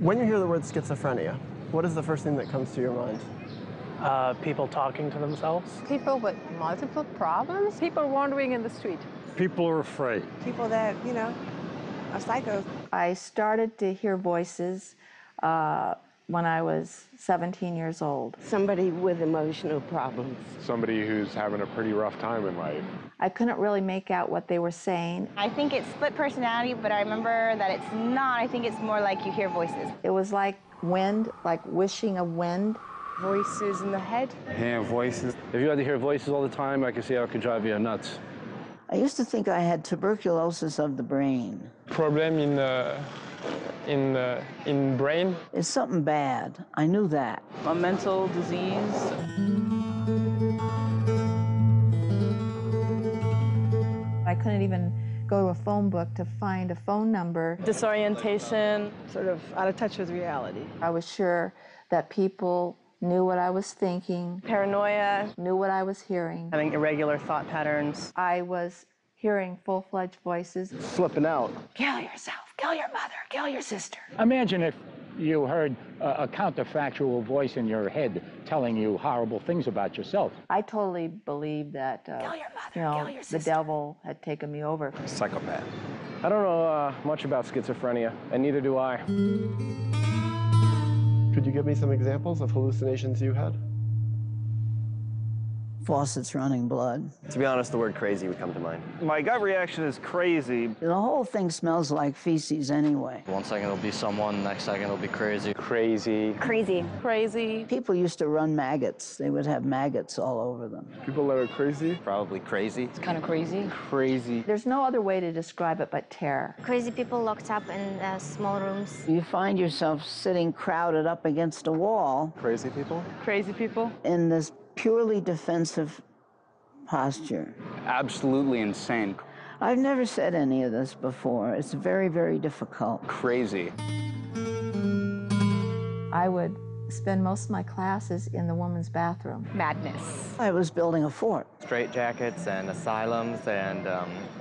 When you hear the word schizophrenia, what is the first thing that comes to your mind? People talking to themselves. People with multiple problems. People wandering in the street. People are afraid. People that, are psychos. I started to hear voices when I was 17 years old. Somebody with emotional problems. Somebody who's having a pretty rough time in life. I couldn't really make out what they were saying. I think it's split personality, but I remember that it's not. I think it's more like you hear voices. It was like wind, like wishing of wind. Voices in the head. Yeah, voices. If you had to hear voices all the time, I can see how it could drive you nuts. I used to think I had tuberculosis of the brain. Problem in brain. It's something bad. I knew that. A mental disease. I couldn't even go to a phone book to find a phone number. Disorientation. Sort of out of touch with reality. I was sure that people knew what I was thinking. Paranoia. Knew what I was hearing. Having irregular thought patterns. I was hearing full-fledged voices. Flipping out. Kill yourself, kill your mother, kill your sister. Imagine if you heard a counterfactual voice in your head telling you horrible things about yourself. I totally believed that Kill your mother, kill your the sister. devil had taken me over. Psychopath. I don't know much about schizophrenia, and neither do I. Could you give me some examples of hallucinations you had? Faucets running blood. To be honest, the word crazy would come to mind. My gut reaction is crazy. The whole thing smells like feces anyway. One second it'll be someone, next second it'll be crazy. Crazy. Crazy. Crazy. People used to run maggots. They would have maggots all over them. People that are crazy. Probably crazy. It's kind of crazy. Crazy. There's no other way to describe it but terror. Crazy people locked up in small rooms. You find yourself sitting crowded up against a wall Crazy people. Crazy people. in this purely defensive posture. Absolutely insane. I've never said any of this before. It's very, very difficult. Crazy. I would spend most of my classes in the women's bathroom. Madness. I was building a fort. Straitjackets and asylums and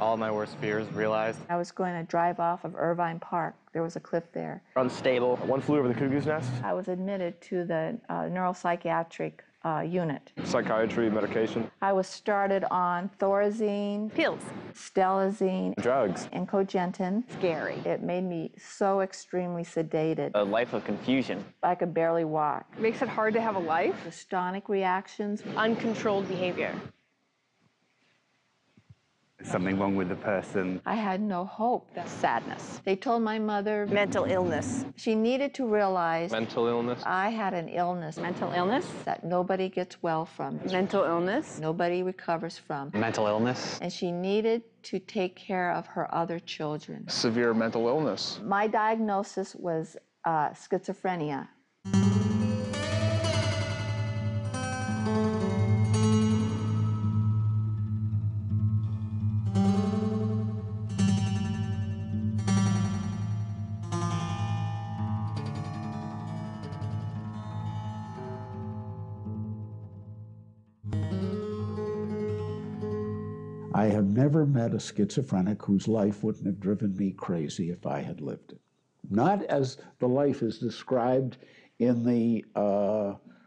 all my worst fears realized. I was going to drive off of Irvine Park. There was a cliff there. Unstable. One flew over the cuckoo's nest. I was admitted to the neuropsychiatric unit. Psychiatry, medication. I was started on Thorazine, Pills. Stelazine, Drugs. and Cogentin. Scary. It made me so extremely sedated. A life of confusion. I could barely walk. Makes it hard to have a life. Dystonic reactions. Uncontrolled behavior. Something wrong with the person. I had no hope. Sadness. They told my mother Mental illness. she needed to realize Mental illness. I had an illness Mental illness. that nobody gets well from. Mental illness. Nobody recovers from. Mental illness. And she needed to take care of her other children. Severe mental illness. My diagnosis was schizophrenia. I have never met a schizophrenic whose life wouldn't have driven me crazy if I had lived it. Not as the life is described in the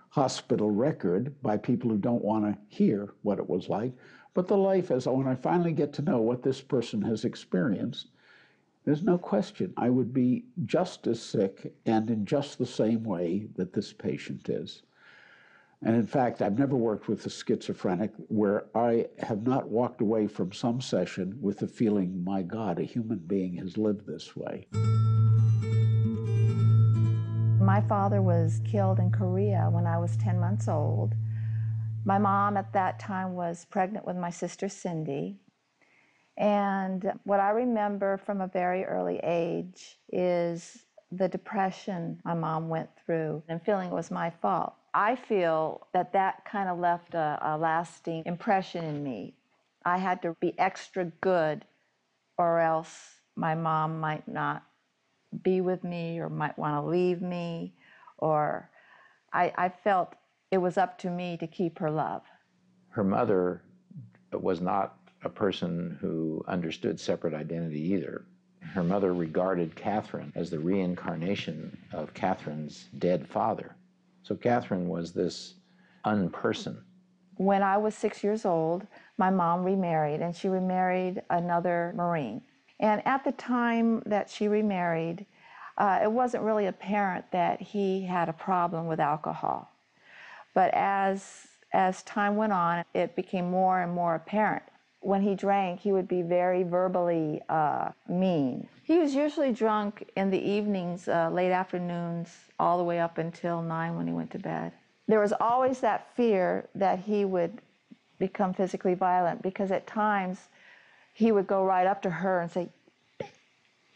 hospital record by people who don't want to hear what it was like, but the life as when I finally get to know what this person has experienced, there's no question I would be just as sick and in just the same way that this patient is. And in fact, I've never worked with a schizophrenic where I have not walked away from some session with the feeling, my God, a human being has lived this way. My father was killed in Korea when I was 10 months old. My mom at that time was pregnant with my sister Cindy. And what I remember from a very early age is the depression my mom went through and feeling it was my fault. I feel that that kind of left a lasting impression in me. I had to be extra good or else my mom might not be with me or might want to leave me, or I felt it was up to me to keep her love. Her mother was not a person who understood separate identity either. Her mother regarded Catherine as the reincarnation of Catherine's dead father. So Catherine was this unperson. When I was 6 years old, my mom remarried, and she remarried another Marine. And at the time that she remarried, it wasn't really apparent that he had a problem with alcohol. But as time went on, it became more and more apparent. When he drank, he would be very verbally mean. He was usually drunk in the evenings, late afternoons, all the way up until 9 when he went to bed. There was always that fear that he would become physically violent, because at times he would go right up to her and say,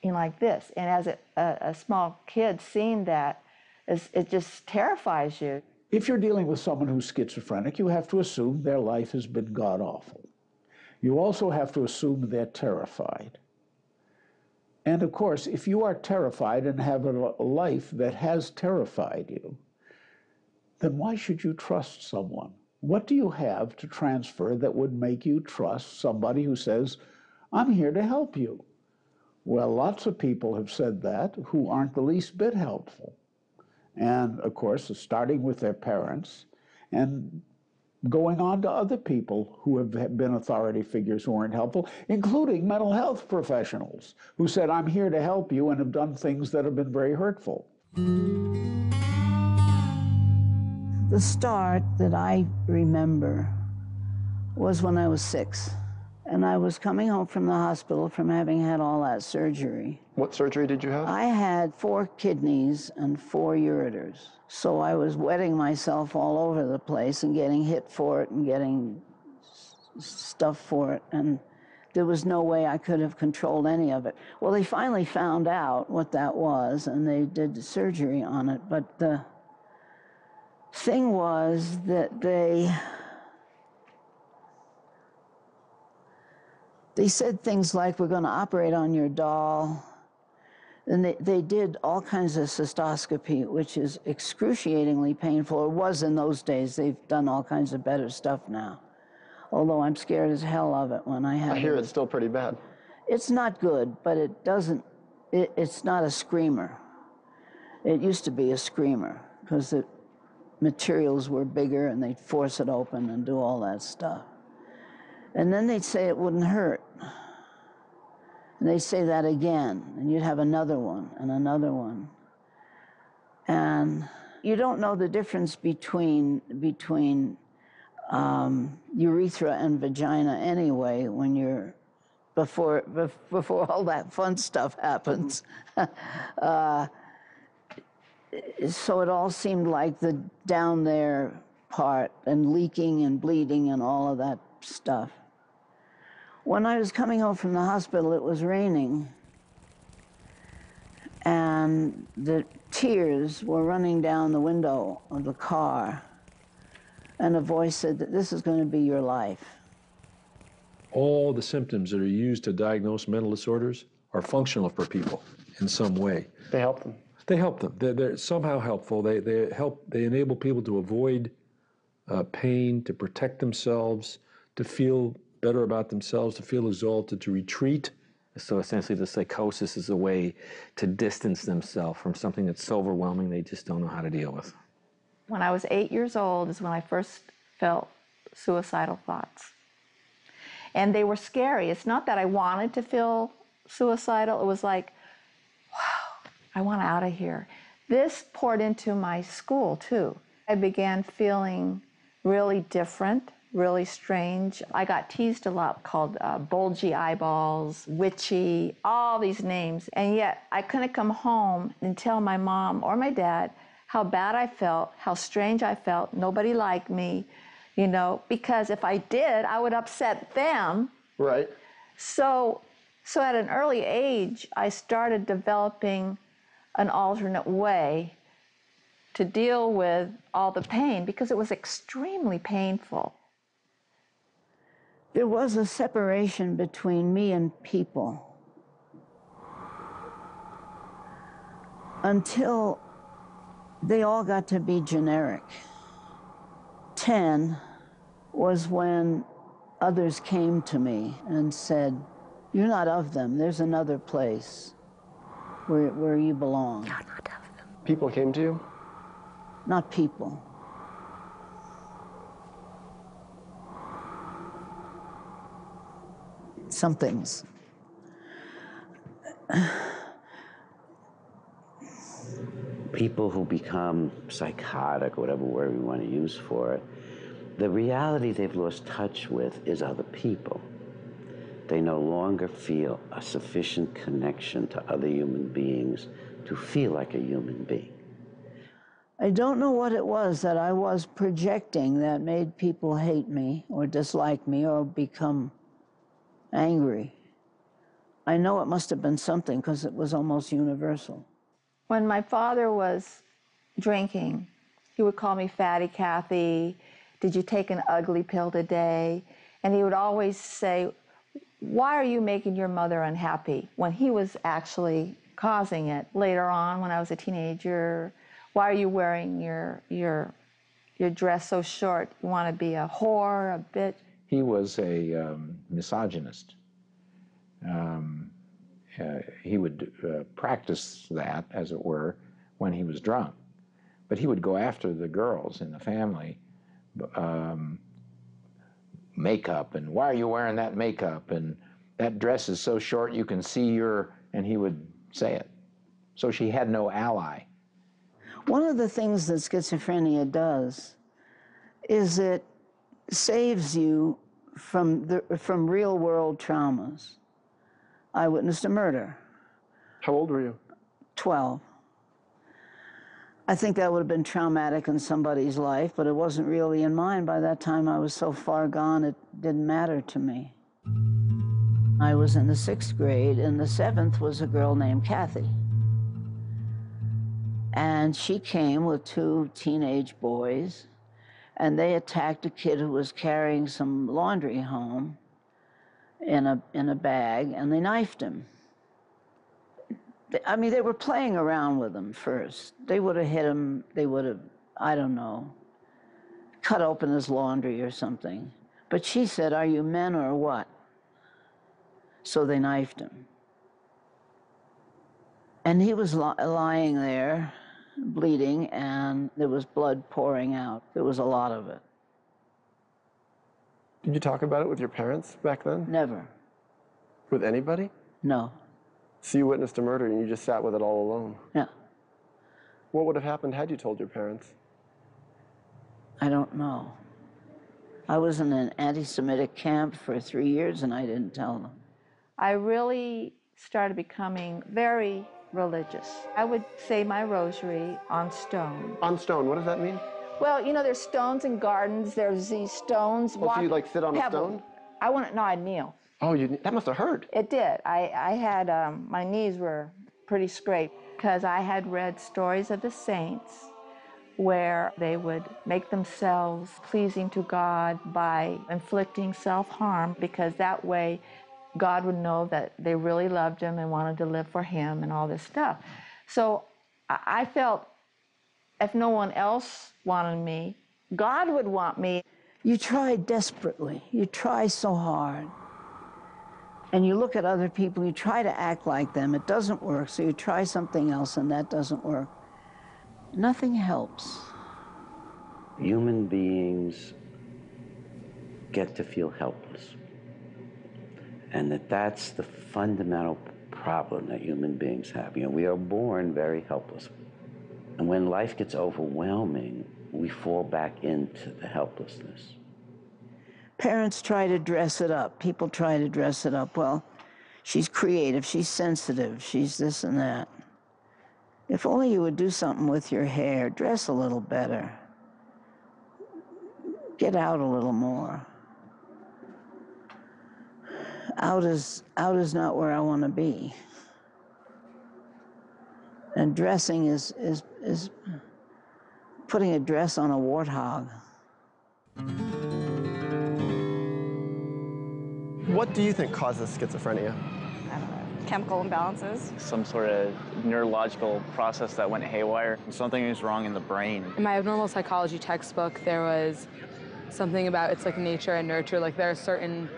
like this. And as a small kid, seeing that, it just terrifies you. If you're dealing with someone who's schizophrenic, you have to assume their life has been god-awful. You also have to assume they're terrified. And of course, if you are terrified and have a life that has terrified you, then why should you trust someone? What do you have to transfer that would make you trust somebody who says, I'm here to help you? Well, lots of people have said that who aren't the least bit helpful. And of course, starting with their parents and going on to other people who have been authority figures who aren't helpful, including mental health professionals who said, I'm here to help you, and have done things that have been very hurtful. The start that I remember was when I was 6. And I was coming home from the hospital from having had all that surgery. What surgery did you have? I had 4 kidneys and 4 ureters. So I was wetting myself all over the place and getting hit for it and getting stuff for it. And there was no way I could have controlled any of it. Well, they finally found out what that was, and they did the surgery on it. But the thing was that they said things like, we're going to operate on your doll. And they did all kinds of cystoscopy, which is excruciatingly painful, or was in those days. They've done all kinds of better stuff now. Although I'm scared as hell of it when I have I hear it's still pretty bad. It's not good, but it's not a screamer. It used to be a screamer, because the materials were bigger and they'd force it open and do all that stuff. And then they'd say it wouldn't hurt. And they'd say that again, and you'd have another one and another one. And you don't know the difference between urethra and vagina anyway when you're, before all that fun stuff happens. So it all seemed like the down there part, and leaking and bleeding and all of that stuff. When I was coming home from the hospital, it was raining, and the tears were running down the window of the car, and a voice said that this is going to be your life. All the symptoms that are used to diagnose mental disorders are functional for people in some way. They help them. They help them. They're somehow helpful. They enable people to avoid pain, to protect themselves, to feel better about themselves, to feel exalted, to retreat. So essentially the psychosis is a way to distance themselves from something that's so overwhelming they just don't know how to deal with. When I was 8 years old is when I first felt suicidal thoughts. And they were scary. It's not that I wanted to feel suicidal. It was like, wow, I want out of here. This poured into my school too. I began feeling really different, really strange. I got teased a lot, called bulgy eyeballs, witchy, all these names. And yet I couldn't come home and tell my mom or my dad how bad I felt, how strange I felt. Nobody liked me, you know, because if I did, I would upset them. Right. So at an early age, I started developing an alternate way to deal with all the pain, because it was extremely painful. There was a separation between me and people until they all got to be generic. 10 was when others came to me and said, You're not of them. There's another place where you belong. You're not of them. People came to you? Not people. Somethings. People who become psychotic, whatever word we want to use for it, the reality they've lost touch with is other people. They no longer feel a sufficient connection to other human beings to feel like a human being. I don't know what it was that I was projecting that made people hate me or dislike me or become angry. I know it must have been something because it was almost universal. When my father was drinking, he would call me Fatty Kathy. Did you take an ugly pill today? And he would always say, why are you making your mother unhappy? When he was actually causing it. Later on, when I was a teenager, why are you wearing your dress so short? You want to be a whore, a bitch? He was a misogynist. He would practice that, as it were, when he was drunk. But he would go after the girls in the family, makeup, and why are you wearing that makeup? And that dress is so short you can see your, and he would say it. So she had no ally. One of the things that schizophrenia does is it saves you from real world traumas. I witnessed a murder. How old were you? 12. I think that would have been traumatic in somebody's life, but it wasn't really in mine. By that time, I was so far gone, it didn't matter to me. I was in the 6th grade, and the 7th was a girl named Kathy. And she came with 2 teenage boys, and they attacked a kid who was carrying some laundry home in a bag, and they knifed him. I mean, they were playing around with him first. They would have hit him, they would have, I don't know, cut open his laundry or something. But she said, are you men or what? So they knifed him. And he was lying there, bleeding, and there was blood pouring out. There was a lot of it. Did you talk about it with your parents back then? Never. With anybody? No. So you witnessed a murder and you just sat with it all alone? Yeah. What would have happened had you told your parents? I don't know. I was in an anti-Semitic camp for 3 years and I didn't tell them. I really started becoming very religious. I would say my rosary on stone. On stone, what does that mean? Well, you know, there's stones in gardens. There's these stones. Oh, so you like sit on a stone? I wouldn't, no, I'd kneel. Oh, that must have hurt. It did. I had, my knees were pretty scraped because I had read stories of the saints where they would make themselves pleasing to God by inflicting self-harm, because that way God would know that they really loved him and wanted to live for him and all this stuff. So I felt if no one else wanted me, God would want me. You try desperately. You try so hard. And you look at other people, you try to act like them. It doesn't work, so you try something else, and that doesn't work. Nothing helps. Human beings get to feel helpless. And that's the fundamental problem that human beings have. You know, we are born very helpless. And when life gets overwhelming, we fall back into the helplessness. Parents try to dress it up. People try to dress it up. Well, she's creative, she's sensitive, she's this and that. If only you would do something with your hair, dress a little better. Get out a little more. Out is not where I want to be. And dressing is putting a dress on a warthog. What do you think causes schizophrenia? I don't know. Chemical imbalances. Some sort of neurological process that went haywire. Something is wrong in the brain. In my abnormal psychology textbook, there was something about it's like nature and nurture. Like there are certain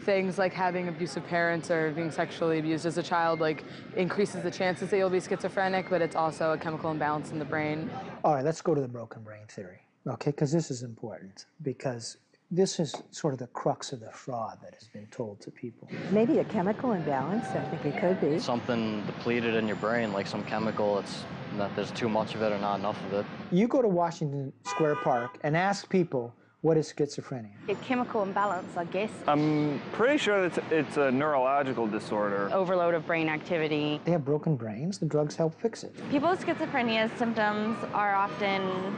things like having abusive parents or being sexually abused as a child like increases the chances that you'll be schizophrenic, but it's also a chemical imbalance in the brain. All right, let's go to the broken brain theory, okay? Because this is important, because this is sort of the crux of the fraud that has been told to people. Maybe a chemical imbalance, I think it could be. Something depleted in your brain, like some chemical, it's that there's too much of it or not enough of it. You go to Washington Square Park and ask people, what is schizophrenia? A chemical imbalance, I guess. I'm pretty sure that it's a neurological disorder. Overload of brain activity. They have broken brains. The drugs help fix it. People with schizophrenia symptoms are often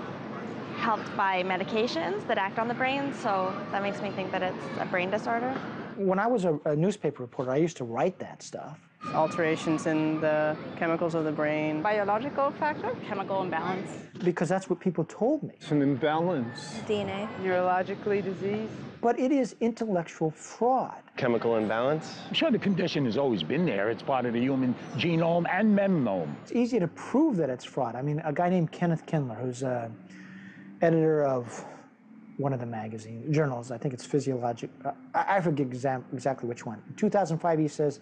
helped by medications that act on the brain, so that makes me think that it's a brain disorder. When I was a newspaper reporter, I used to write that stuff. Alterations in the chemicals of the brain. Biological factor? Chemical imbalance. Because that's what people told me. It's an imbalance. DNA. Neurologically diseased? But it is intellectual fraud. Chemical imbalance? I'm sure the condition has always been there. It's part of the human genome and memnome. It's easy to prove that it's fraud. I mean, a guy named Kenneth Kindler, who's editor of one of the magazine journals, I think it's Physiologic, I forget exactly which one. In 2005, he says,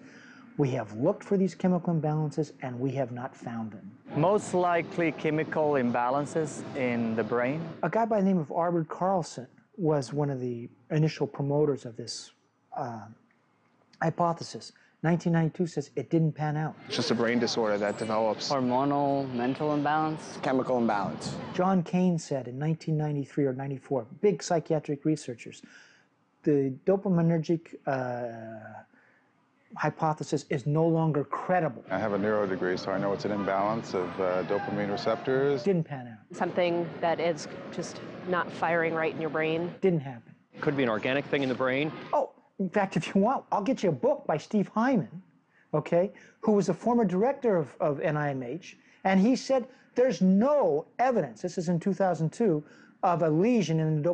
we have looked for these chemical imbalances and we have not found them. Most likely chemical imbalances in the brain. A guy by the name of Arvid Carlson was one of the initial promoters of this hypothesis. 1992 says it didn't pan out. It's just a brain disorder that develops. Hormonal, mental imbalance. Chemical imbalance. John Kane said in 1993 or 94, big psychiatric researchers, the dopaminergic hypothesis is no longer credible. I have a neuro degree, so I know it's an imbalance of dopamine receptors. Didn't pan out. Something that is just not firing right in your brain. Didn't happen. Could be an organic thing in the brain. Oh, in fact, if you want, I'll get you a book by Steve Hyman, okay, who was the former director of NIMH, and he said there's no evidence, this is in 2002, of a lesion in the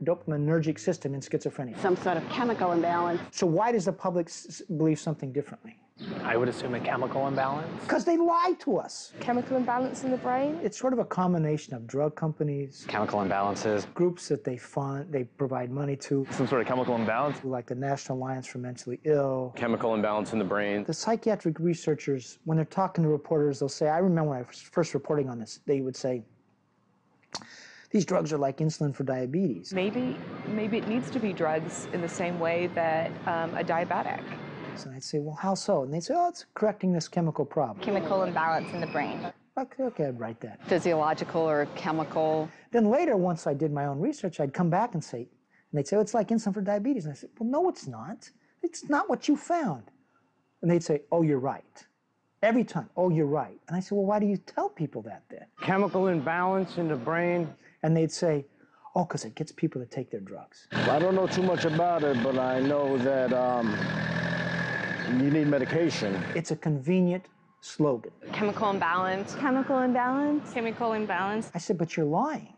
dopaminergic system in schizophrenia. Some sort of chemical imbalance. So why does the public believe something differently? I would assume a chemical imbalance. Because they lie to us. Chemical imbalance in the brain? It's sort of a combination of drug companies, Chemical imbalances. groups that they fund, they provide money to, Some sort of chemical imbalance? like the National Alliance for Mentally Ill. Chemical imbalance in the brain. The psychiatric researchers, when they're talking to reporters, they'll say, I remember when I was first reporting on this, they would say, these drugs are like insulin for diabetes. Maybe it needs to be drugs in the same way that a diabetic. So I'd say, well, how so? And they'd say, oh, it's correcting this chemical problem. Chemical imbalance in the brain. Okay, I'd write that. Physiological or chemical. Then later, once I did my own research, I'd come back and say, and they'd say, oh, it's like insulin for diabetes. And I said, well, no, it's not. It's not what you found. And they'd say, oh, you're right. Every time, oh, you're right. And I said, well, why do you tell people that then? Chemical imbalance in the brain. And they'd say, oh, because it gets people to take their drugs. I don't know too much about it, but I know that you need medication. It's a convenient slogan. Chemical imbalance. Chemical imbalance. Chemical imbalance. I said, but you're lying.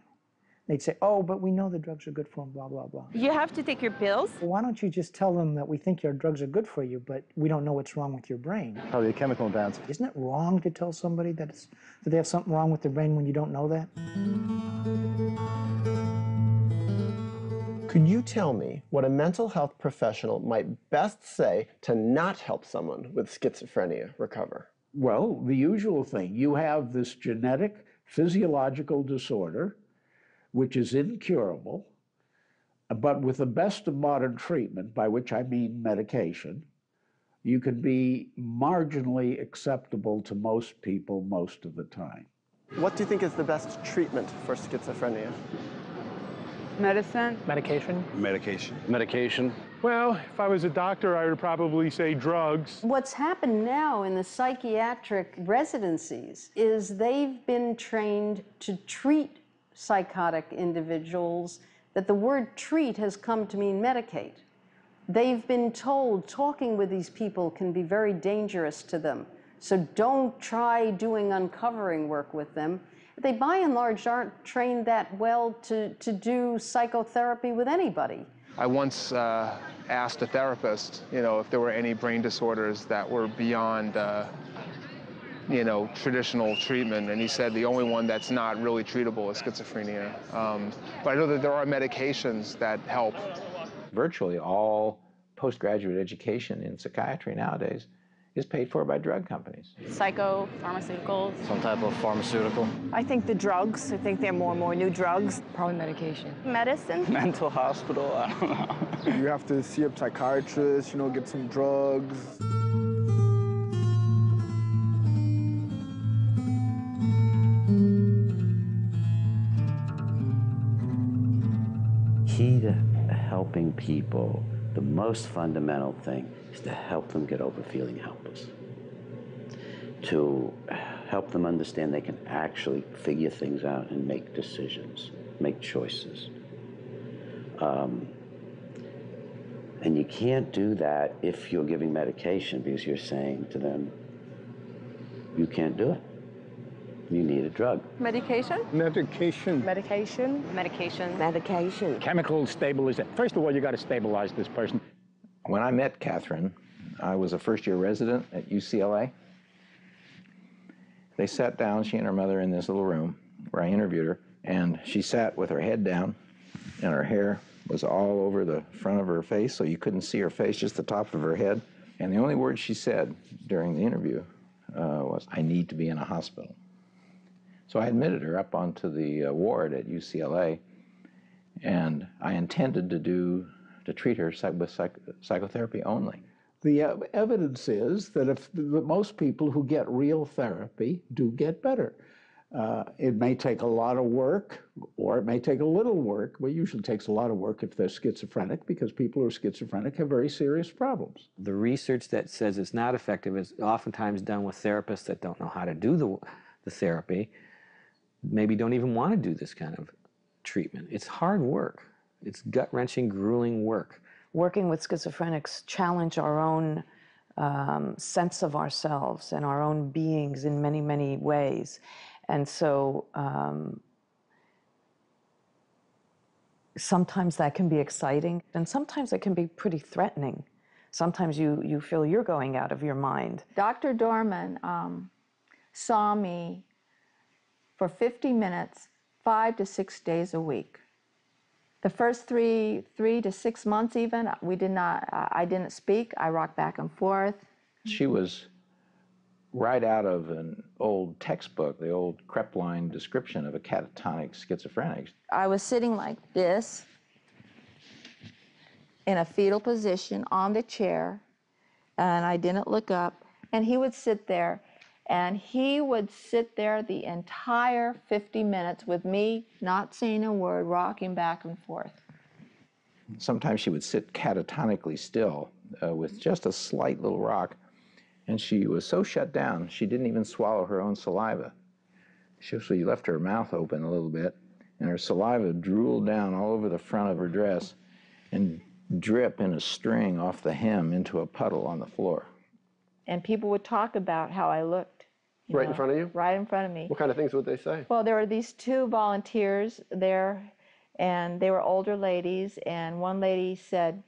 They'd say, oh, but we know the drugs are good for them, blah, blah, blah. You have to take your pills? Well, why don't you just tell them that we think your drugs are good for you, but we don't know what's wrong with your brain? Probably a chemical imbalance. Isn't it wrong to tell somebody that they have something wrong with their brain when you don't know that? Could you tell me what a mental health professional might best say to not help someone with schizophrenia recover? Well, the usual thing. You have this genetic physiological disorder, which is incurable, but with the best of modern treatment, by which I mean medication, you can be marginally acceptable to most people most of the time. What do you think is the best treatment for schizophrenia? Medicine? Medication? Medication. Medication. Well, if I was a doctor, I would probably say drugs. What's happened now in the psychiatric residencies is they've been trained to treat psychotic individuals, that the word treat has come to mean medicate. They've been told talking with these people can be very dangerous to them, so don't try doing uncovering work with them. They, by and large, aren't trained that well to do psychotherapy with anybody. I once asked a therapist, if there were any brain disorders that were beyond, traditional treatment, and he said the only one that's not really treatable is schizophrenia. But I know that there are medications that help. Virtually all postgraduate education in psychiatry nowadays is paid for by drug companies. Psychopharmaceuticals. Some type of pharmaceutical. I think the drugs, I think there are more and more new drugs. Probably medication. Medicine. Mental hospital, I don't know. You have to see a psychiatrist, you know, get some drugs. Key to helping people, the most fundamental thing is to help them get over feeling helpless. To help them understand they can actually figure things out and make decisions, make choices. And you can't do that if you're giving medication, because you're saying to them, you can't do it. You need a drug. Medication? Medication. Medication. Medication. Medication. Chemical stabilization. First of all, you got to stabilize this person. When I met Catherine, I was a first-year resident at UCLA. They sat down, she and her mother, in this little room where I interviewed her, and she sat with her head down, and her hair was all over the front of her face, so you couldn't see her face, just the top of her head. And the only word she said during the interview was, "I need to be in a hospital." So I admitted her up onto the ward at UCLA, and I intended to treat her with psychotherapy only. The evidence is that most people who get real therapy do get better. It may take a lot of work, or it may take a little work, but it usually takes a lot of work if they're schizophrenic, because people who are schizophrenic have very serious problems. The research that says it's not effective is oftentimes done with therapists that don't know how to do the therapy, maybe don't even want to do this kind of treatment. It's hard work. It's gut-wrenching, grueling work. Working with schizophrenics challenge our own sense of ourselves and our own beings in many, many ways. And so sometimes that can be exciting, and sometimes it can be pretty threatening. Sometimes you feel you're going out of your mind. Dr. Dorman saw me for 50 minutes, 5 to 6 days a week. The first three to 6 months even, I didn't speak. I rocked back and forth. She was right out of an old textbook, the old Krepline description of a catatonic schizophrenic. I was sitting like this in a fetal position on the chair, and I didn't look up, and he would sit there, and he would sit there the entire 50 minutes with me not saying a word, rocking back and forth. Sometimes she would sit catatonically still with just a slight little rock, and she was so shut down, she didn't even swallow her own saliva. She left her mouth open a little bit, and her saliva drooled down all over the front of her dress and drip in a string off the hem into a puddle on the floor. And people would talk about how I looked. Right in front of you? Right in front of me. What kind of things would they say? Well, there were these two volunteers there, and they were older ladies, and one lady said,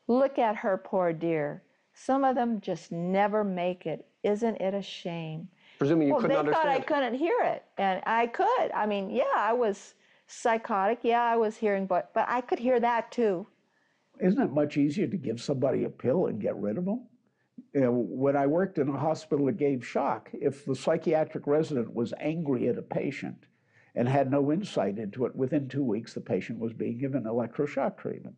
"Look at her, poor dear. Some of them just never make it. Isn't it a shame?" Presuming you couldn't understand. They thought I couldn't hear it, and I could. I mean, yeah, I was psychotic. Yeah, I was hearing, but I could hear that too. Isn't it much easier to give somebody a pill and get rid of them? You know, when I worked in a hospital that gave shock, if the psychiatric resident was angry at a patient and had no insight into it, within 2 weeks the patient was being given electroshock treatment.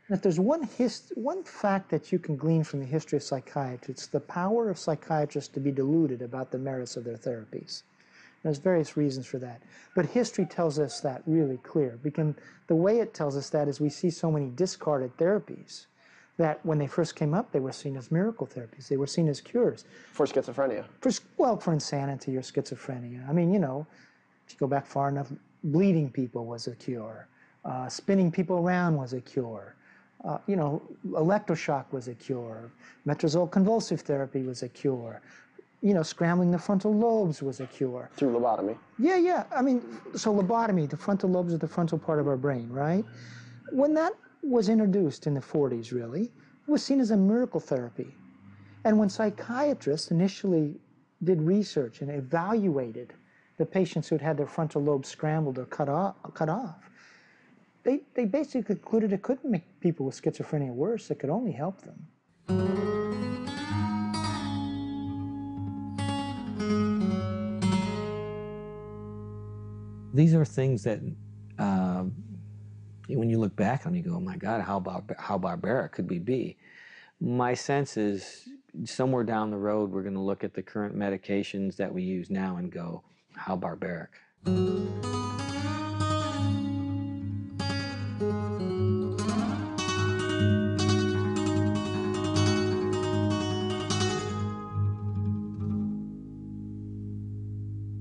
If there's one fact that you can glean from the history of psychiatry, it's the power of psychiatrists to be deluded about the merits of their therapies. There's various reasons for that. But history tells us that really clear. Because the way it tells us that is we see so many discarded therapies that when they first came up, they were seen as miracle therapies. They were seen as cures. For schizophrenia? For insanity or schizophrenia. I mean, you know, if you go back far enough, bleeding people was a cure. Spinning people around was a cure. You know, electroshock was a cure. Metrazole convulsive therapy was a cure. You know, scrambling the frontal lobes was a cure. Through lobotomy? Yeah. I mean, so lobotomy, the frontal lobes are the frontal part of our brain, right? When that was introduced in the 40s, really, it was seen as a miracle therapy. And when psychiatrists initially did research and evaluated the patients who'd had their frontal lobes scrambled or cut off, They basically concluded it couldn't make people with schizophrenia worse. It could only help them. These are things that, when you look back on, you go, "Oh my God, how barbaric could we be?" My sense is somewhere down the road, we're going to look at the current medications that we use now and go, "How barbaric."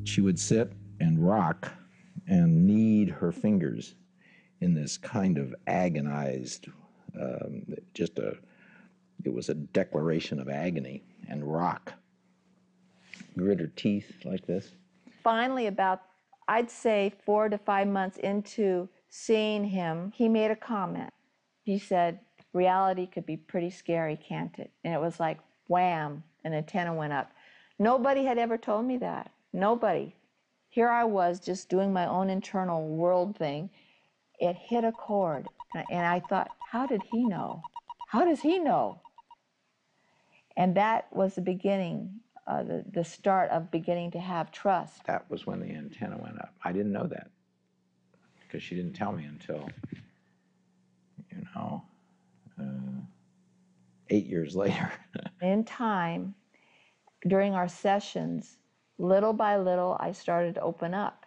She would sit and rock and knead her fingers in this kind of agonized, it was a declaration of agony, and rock. Grit her teeth like this. Finally, about, I'd say 4 to 5 months into seeing him, he made a comment. He said, "Reality could be pretty scary, can't it?" And it was like, wham, an antenna went up. Nobody had ever told me that. Nobody. Here I was just doing my own internal world thing. It hit a chord. And I thought, how did he know? How does he know? And that was the beginning, the start of beginning to have trust. That was when the antenna went up. I didn't know that because she didn't tell me until, 8 years later. In time, during our sessions, little by little, I started to open up.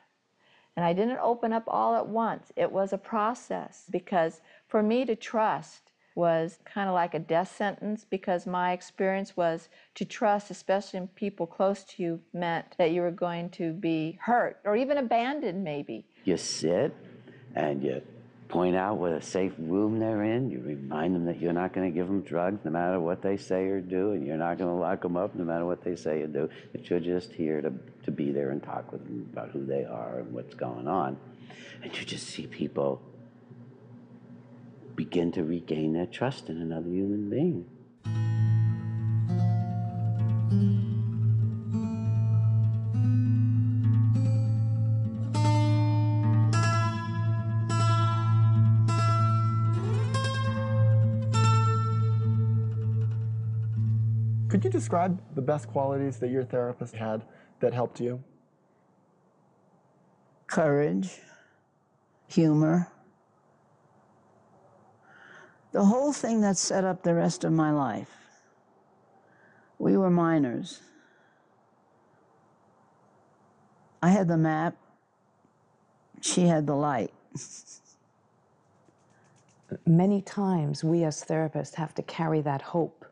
And I didn't open up all at once. It was a process, because for me to trust was kind of like a death sentence, because my experience was to trust, especially in people close to you, meant that you were going to be hurt or even abandoned maybe. You sit and you point out what a safe room they're in. You remind them that you're not going to give them drugs no matter what they say or do, and you're not going to lock them up no matter what they say or do, that you're just here to be there and talk with them about who they are and what's going on. And you just see people begin to regain their trust in another human being. Could you describe the best qualities that your therapist had that helped you? Courage, humor, the whole thing that set up the rest of my life. We were minors. I had the map, she had the light. Many times we as therapists have to carry that hope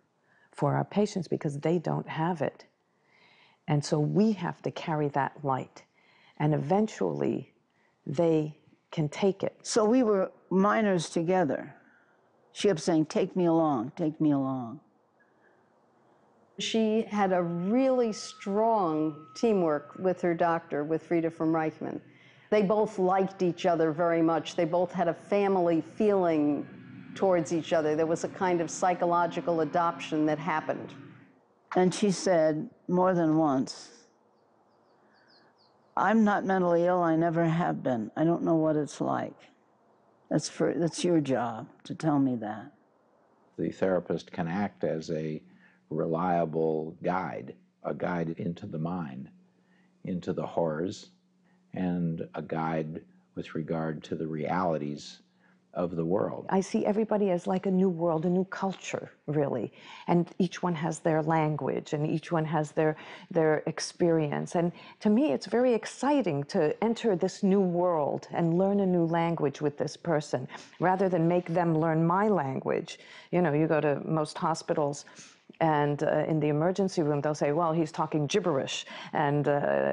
for our patients because they don't have it. And so we have to carry that light. And eventually they can take it. So we were minors together. She kept saying, "Take me along, take me along." She had a really strong teamwork with her doctor, with Frieda from Reichman. They both liked each other very much. They both had a family feeling towards each other. There was a kind of psychological adoption that happened. And she said more than once, "I'm not mentally ill, I never have been. I don't know what it's like. That's your job to tell me that." The therapist can act as a reliable guide, a guide into the mind, into the horrors, and a guide with regard to the realities of the world. I see everybody as like a new world, a new culture, really. And each one has their language and each one has their experience. And to me, it's very exciting to enter this new world and learn a new language with this person, rather than make them learn my language. You know, you go to most hospitals and in the emergency room, they'll say, well, he's talking gibberish and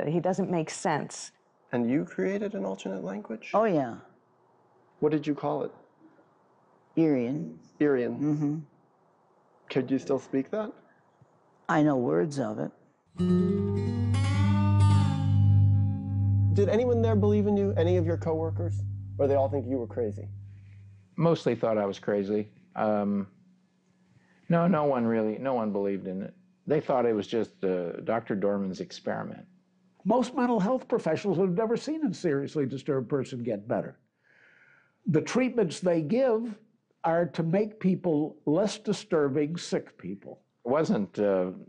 he doesn't make sense. And you created an alternate language? Oh, yeah. What did you call it? Irian. Irian. Mm-hmm. Could you still speak that? I know words of it. Did anyone there believe in you? Any of your coworkers? Or they all think you were crazy? Mostly thought I was crazy. No one believed in it. They thought it was just Dr. Dorman's experiment. Most mental health professionals have never seen a seriously disturbed person get better. the treatments they give are to make people less disturbing sick people. It wasn't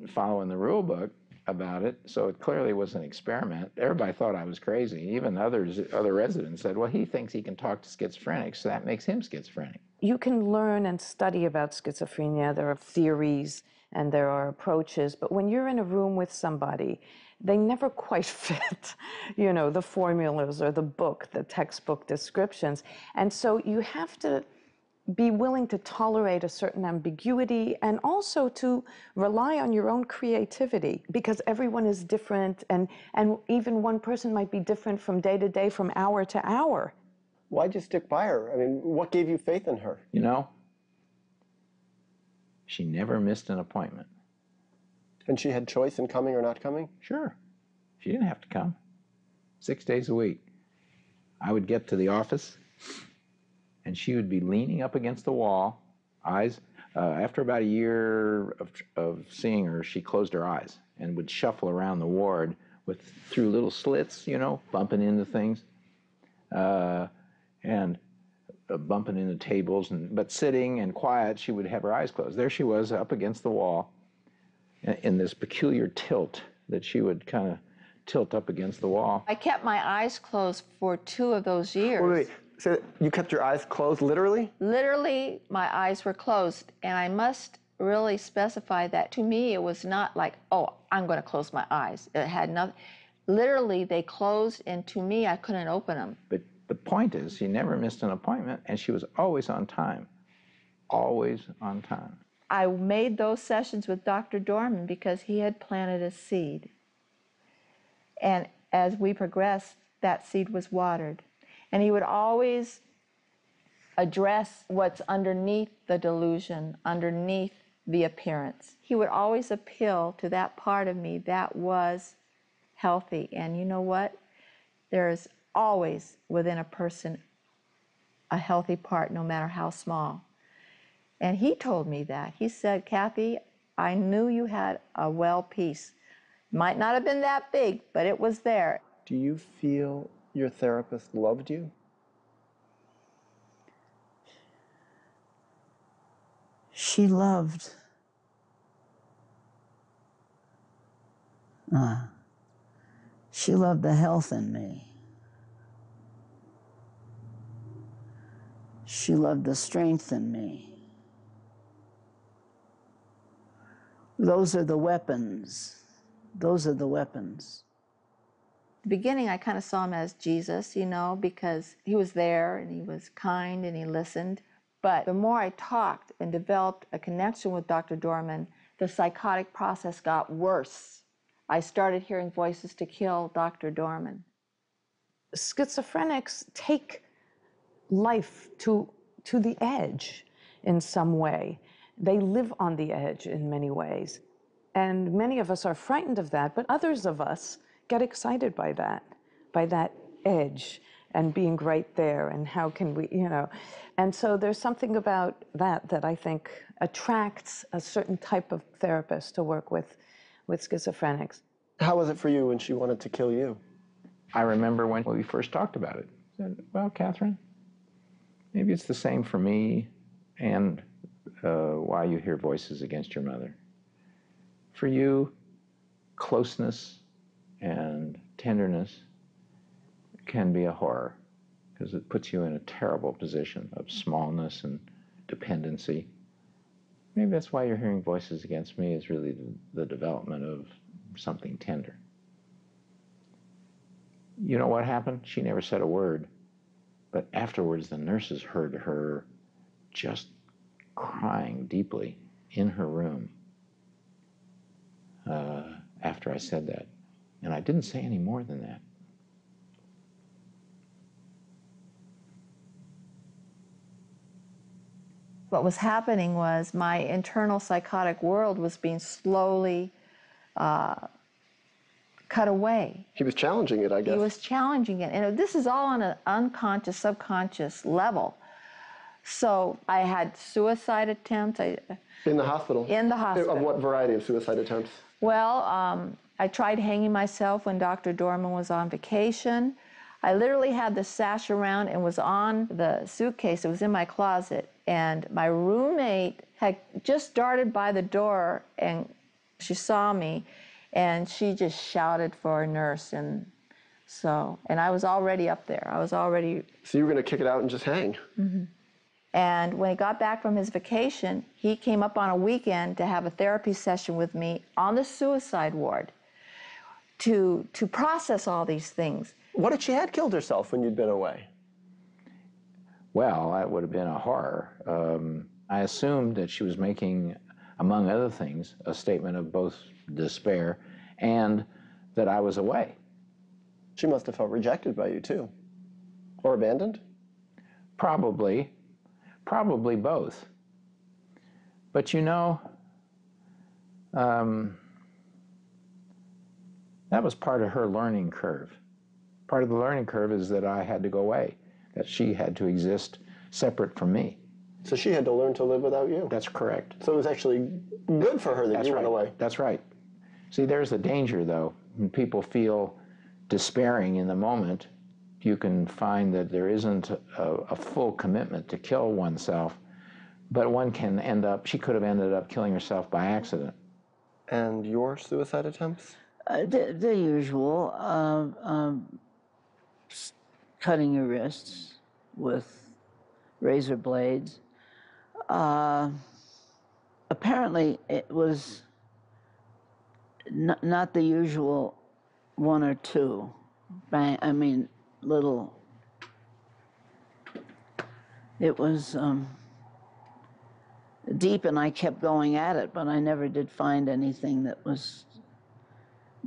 following the rule book about it, so it clearly was an experiment. Everybody thought I was crazy. Even other residents said, well, he thinks he can talk to schizophrenics, so that makes him schizophrenic. You can learn and study about schizophrenia. There are theories and there are approaches, but when you're in a room with somebody, they never quite fit, you know, the formulas or the book, the textbook descriptions. And so you have to be willing to tolerate a certain ambiguity and also to rely on your own creativity, because everyone is different, and even one person might be different from day to day, from hour to hour. Why'd you stick by her? I mean, what gave you faith in her? You know, she never missed an appointment. And she had choice in coming or not coming? Sure. She didn't have to come. 6 days a week. I would get to the office, and she would be leaning up against the wall, eyes. After about a year of seeing her, she closed her eyes and would shuffle around the ward through little slits, you know, bumping into things, and bumping into tables. But sitting and quiet, she would have her eyes closed. There she was up against the wall in this peculiar tilt that she would kind of tilt up against the wall. I kept my eyes closed for 2 of those years. Wait. So you kept your eyes closed, literally? Literally, my eyes were closed. And I must really specify that to me, it was not like, oh, I'm going to close my eyes. It had nothing. Literally, they closed, and to me, I couldn't open them. But the point is, she never missed an appointment, and she was always on time. Always on time. I made those sessions with Dr. Dorman because he had planted a seed. And as we progressed, that seed was watered. And he would always address what's underneath the delusion, underneath the appearance. He would always appeal to that part of me that was healthy. And you know what? There is always within a person a healthy part, no matter how small. And he told me that. He said, Kathy, I knew you had a well piece. Might not have been that big, but it was there. Do you feel your therapist loved you? She loved. She loved the health in me. She loved the strength in me. Those are the weapons. Those are the weapons. The beginning, I kind of saw him as Jesus, you know, because he was there and he was kind and he listened. But the more I talked and developed a connection with Dr. Dorman, the psychotic process got worse. I started hearing voices to kill Dr. Dorman. Schizophrenics take life to the edge in some way. They live on the edge in many ways. And many of us are frightened of that, but others of us get excited by that edge and being right there, and how can we, you know. And so there's something about that I think attracts a certain type of therapist to work with schizophrenics. How was it for you when she wanted to kill you? I remember when we first talked about it. I said, well, Catherine, maybe it's the same for me and why you hear voices against your mother. For you, closeness and tenderness can be a horror because it puts you in a terrible position of smallness and dependency. Maybe that's why you're hearing voices against me, is really the development of something tender. You know what happened? She never said a word, but afterwards the nurses heard her just crying deeply in her room after I said that. And I didn't say any more than that. What was happening was my internal psychotic world was being slowly cut away. He was challenging it, I guess. He was challenging it. And this is all on an unconscious, subconscious level. So I had suicide attempts. In the hospital? In the hospital. Of what variety of suicide attempts? Well, I tried hanging myself when Dr. Dorman was on vacation. I literally had the sash around and was on the suitcase. It was in my closet. And my roommate had just darted by the door and she saw me and she just shouted for a nurse. And I was already up there. I was already. So you were going to kick it out and just hang? Mm-hmm. And when he got back from his vacation, he came up on a weekend to have a therapy session with me on the suicide ward to process all these things. What if she had killed herself when you'd been away? Well, that would have been a horror. I assumed that she was making, among other things, a statement of both despair and that I was away. She must have felt rejected by you, too. Or abandoned? Probably both. But you know, that was part of her learning curve. Part of the learning curve is that I had to go away, that she had to exist separate from me. So she had to learn to live without you? That's correct. So it was actually good for her that you went away? That's right. See, there's the danger, though. When people feel despairing in the moment, you can find that there isn't a full commitment to kill oneself, but one can end up, she could have ended up killing herself by accident. And your suicide attempts? The usual, cutting your wrists with razor blades. Apparently it was not the usual one or two. I mean, little. It was deep, and I kept going at it, but I never did find anything that was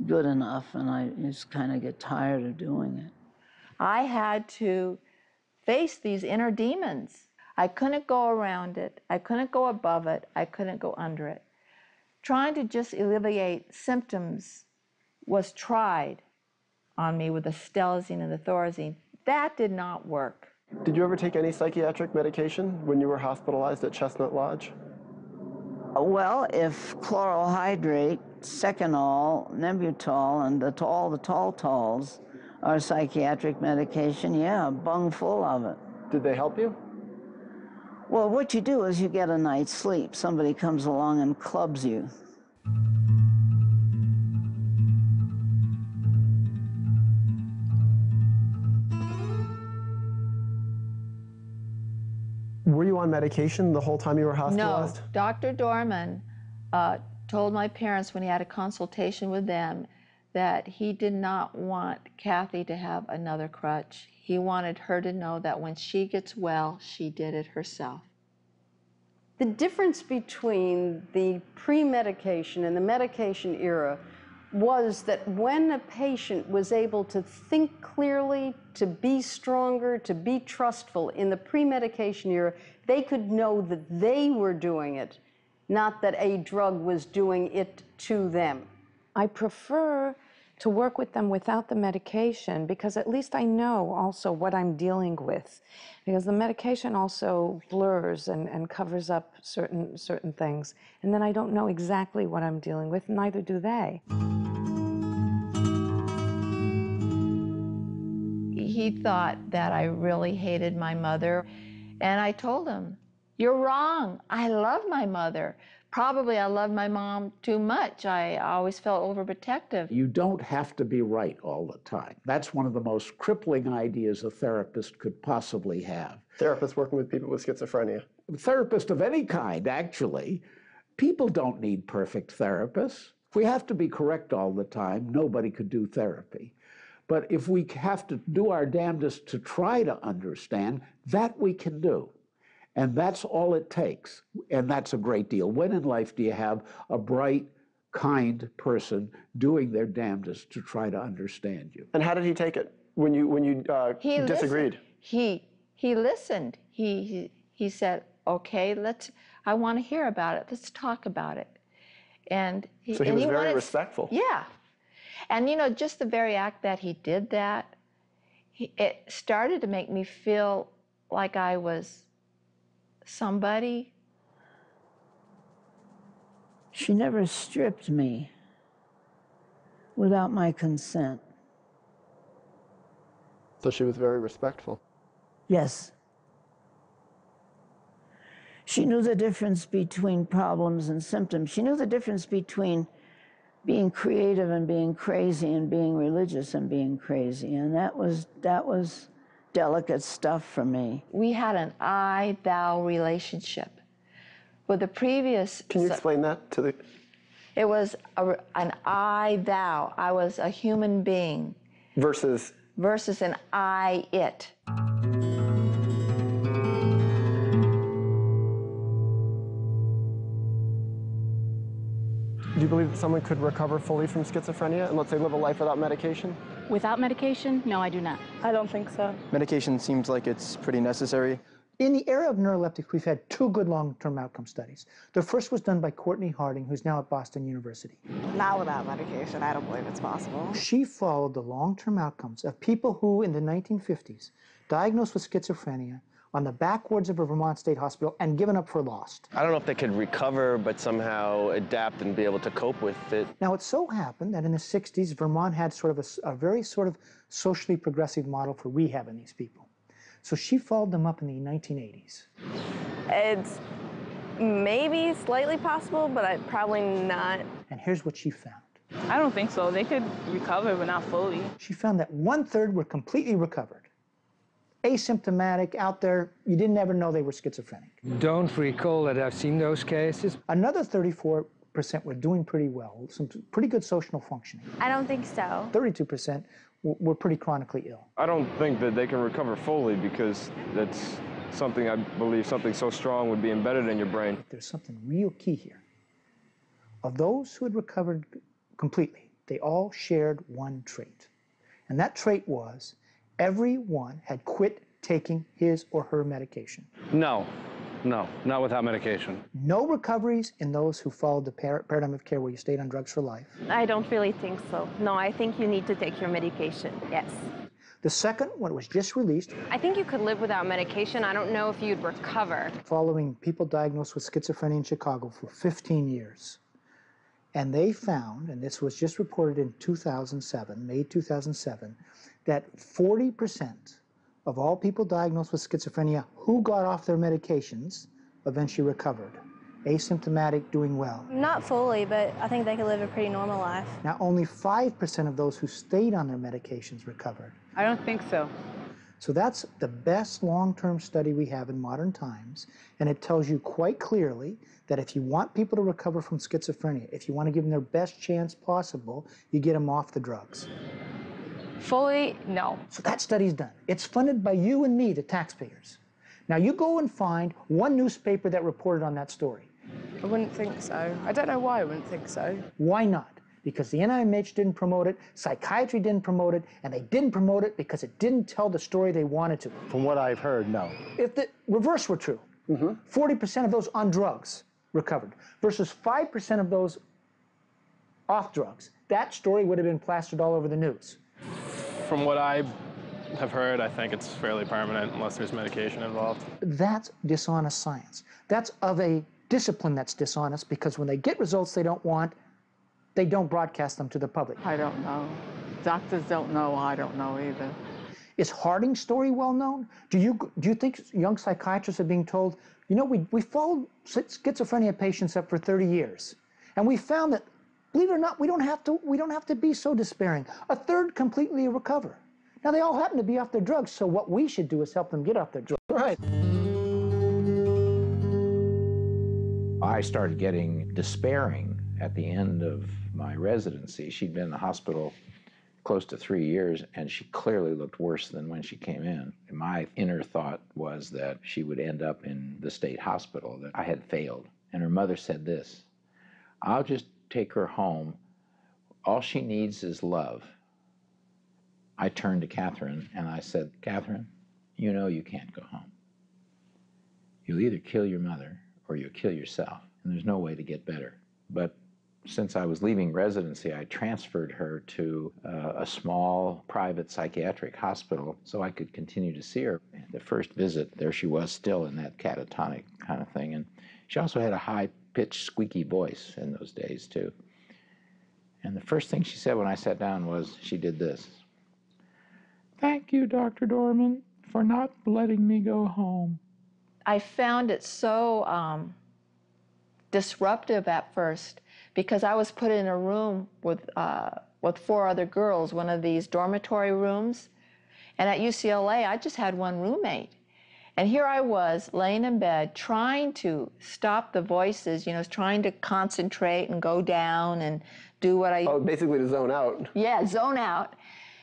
good enough, and I just kind of get tired of doing it. I had to face these inner demons. I couldn't go around it. I couldn't go above it. I couldn't go under it. Trying to just alleviate symptoms was tried on me with the stelzine and the thorazine. That did not work. Did you ever take any psychiatric medication when you were hospitalized at Chestnut Lodge? Well, if chloral hydrate, Seconal, Nembutal, and all the Taltols are psychiatric medication, yeah, a bung full of it. Did they help you? Well, what you do is you get a night's sleep. Somebody comes along and clubs you. Were you on medication the whole time you were hospitalized? No. Dr. Dorman told my parents when he had a consultation with them that he did not want Kathy to have another crutch. He wanted her to know that when she gets well, she did it herself. The difference between the pre-medication and the medication era was that when a patient was able to think clearly, to be stronger, to be trustful in the pre-medication era, they could know that they were doing it, not that a drug was doing it to them. I prefer to work with them without the medication because at least I know also what I'm dealing with. Because the medication also blurs and covers up certain things. And then I don't know exactly what I'm dealing with, neither do they. He thought that I really hated my mother. And I told him, "You're wrong. I love my mother. Probably I loved my mom too much. I always felt overprotective." You don't have to be right all the time. That's one of the most crippling ideas a therapist could possibly have. Therapists working with people with schizophrenia. Therapist of any kind, actually. People don't need perfect therapists. If we have to be correct all the time, nobody could do therapy. But if we have to do our damnedest to try to understand, that we can do. And that's all it takes. And that's a great deal. When in life do you have a bright, kind person doing their damnedest to try to understand you? And how did he take it when you disagreed? He listened. He said, "Okay, I want to hear about it. Let's talk about it." And so he was very respectful. Yeah. And you know, just the very act that he did that, it started to make me feel like I was somebody. She never stripped me without my consent. So she was very respectful. Yes. She knew the difference between problems and symptoms. She knew the difference between being creative and being crazy and being religious and being crazy. And that was delicate stuff for me. We had an I-thou relationship. With the previous... Can you explain that to the... It was an I-thou. I was a human being. Versus? Versus an I-it. Do you believe that someone could recover fully from schizophrenia and, let's say, live a life without medication? Without medication? No, I do not. I don't think so. Medication seems like it's pretty necessary. In the area of neuroleptics, we've had 2 good long-term outcome studies. The first was done by Courtney Harding, who's now at Boston University. Not without medication. I don't believe it's possible. She followed the long-term outcomes of people who, in the 1950s, diagnosed with schizophrenia on the back wards of a Vermont State Hospital and given up for lost. I don't know if they could recover, but somehow adapt and be able to cope with it. Now, it so happened that in the 60s, Vermont had sort of a very sort of socially progressive model for rehabbing these people. So she followed them up in the 1980s. It's maybe slightly possible, but probably not. And here's what she found. I don't think so. They could recover, but not fully. She found that 1/3 were completely recovered. Asymptomatic, out there, you didn't ever know they were schizophrenic. Don't recall that I've seen those cases. Another 34% were doing pretty well, some pretty good social functioning. I don't think so. 32% were pretty chronically ill. I don't think that they can recover fully because that's something, I believe, something so strong would be embedded in your brain. There's something real key here. Of those who had recovered completely, they all shared one trait. And that trait was everyone had quit taking his or her medication. No, not without medication. No recoveries in those who followed the paradigm of care where you stayed on drugs for life. I don't really think so. No, I think you need to take your medication, yes. The second one was just released. I think you could live without medication. I don't know if you'd recover. Following people diagnosed with schizophrenia in Chicago for 15 years. And they found, and this was just reported in 2007, May 2007, that 40% of all people diagnosed with schizophrenia who got off their medications eventually recovered. Asymptomatic, doing well. Not fully, but I think they could live a pretty normal life. Now, only 5% of those who stayed on their medications recovered. I don't think so. So that's the best long-term study we have in modern times, and it tells you quite clearly that if you want people to recover from schizophrenia, if you want to give them their best chance possible, you get them off the drugs. Fully, no. So that study's done. It's funded by you and me, the taxpayers. Now you go and find one newspaper that reported on that story. I wouldn't think so. I don't know why I wouldn't think so. Why not? Because the NIMH didn't promote it, psychiatry didn't promote it, and they didn't promote it because it didn't tell the story they wanted to. From what I've heard, no. If the reverse were true, 40% of those on drugs recovered versus 5% of those off drugs, that story would have been plastered all over the news. From what I have heard, I think it's fairly permanent unless there's medication involved. That's dishonest science. That's of a discipline that's dishonest because when they get results they don't want, they don't broadcast them to the public. I don't know. Doctors don't know. I don't know either. Is Harding's story well known? Do you think young psychiatrists are being told, you know, we followed schizophrenia patients up for 30 years, and we found that, believe it or not, we don't have to be so despairing. 1/3 completely recover. Now they all happen to be off their drugs, so what we should do is help them get off their drugs. Right. I started getting despairing at the end of my residency. She'd been in the hospital close to 3 years, and she clearly looked worse than when she came in. And my inner thought was that she would end up in the state hospital, that I had failed. And her mother said this, "I'll just take her home. All she needs is love." I turned to Catherine and I said, "Catherine, you know you can't go home. You'll either kill your mother or you'll kill yourself, and there's no way to get better." But since I was leaving residency, I transferred her to a small private psychiatric hospital so I could continue to see her. The first visit, there she was still in that catatonic kind of thing. And she also had a high-pitched, squeaky voice in those days, too. And the first thing she said when I sat down was, she did this. Thank you, Dr. Dorman, for not letting me go home. I found it so disruptive at first because I was put in a room with 4 other girls, one of these dormitory rooms. And at UCLA, I just had one roommate. And here I was laying in bed trying to stop the voices, you know, trying to concentrate and go down and do what I... Oh, basically to zone out. Yeah, zone out.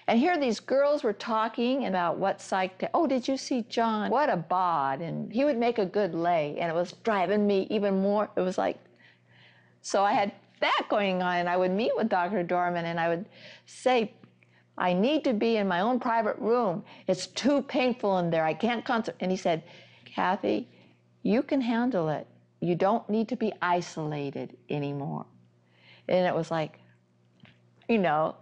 And here these girls were talking about what psych... Oh, did you see John? What a bod. And he would make a good lay. And it was driving me even more. It was like... So I had that going on. And I would meet with Dr. Dorman and I would say, I need to be in my own private room. It's too painful in there. I can't concentrate. And he said, Kathy, you can handle it. You don't need to be isolated anymore. And it was like, you know,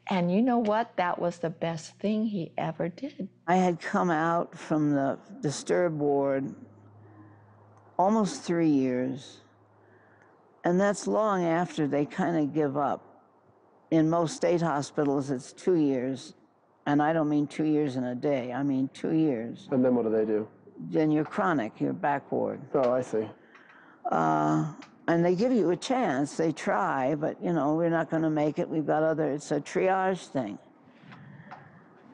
and you know what? That was the best thing he ever did. I had come out from the disturb ward almost 3 years, and that's long after they kind of give up. In most state hospitals, it's 2 years, and I don't mean 2 years in a day, I mean 2 years. And then what do they do? Then you're chronic, you're back ward. Oh, I see. And they give you a chance, they try, but you know, we're not gonna make it, we've got other, it's a triage thing.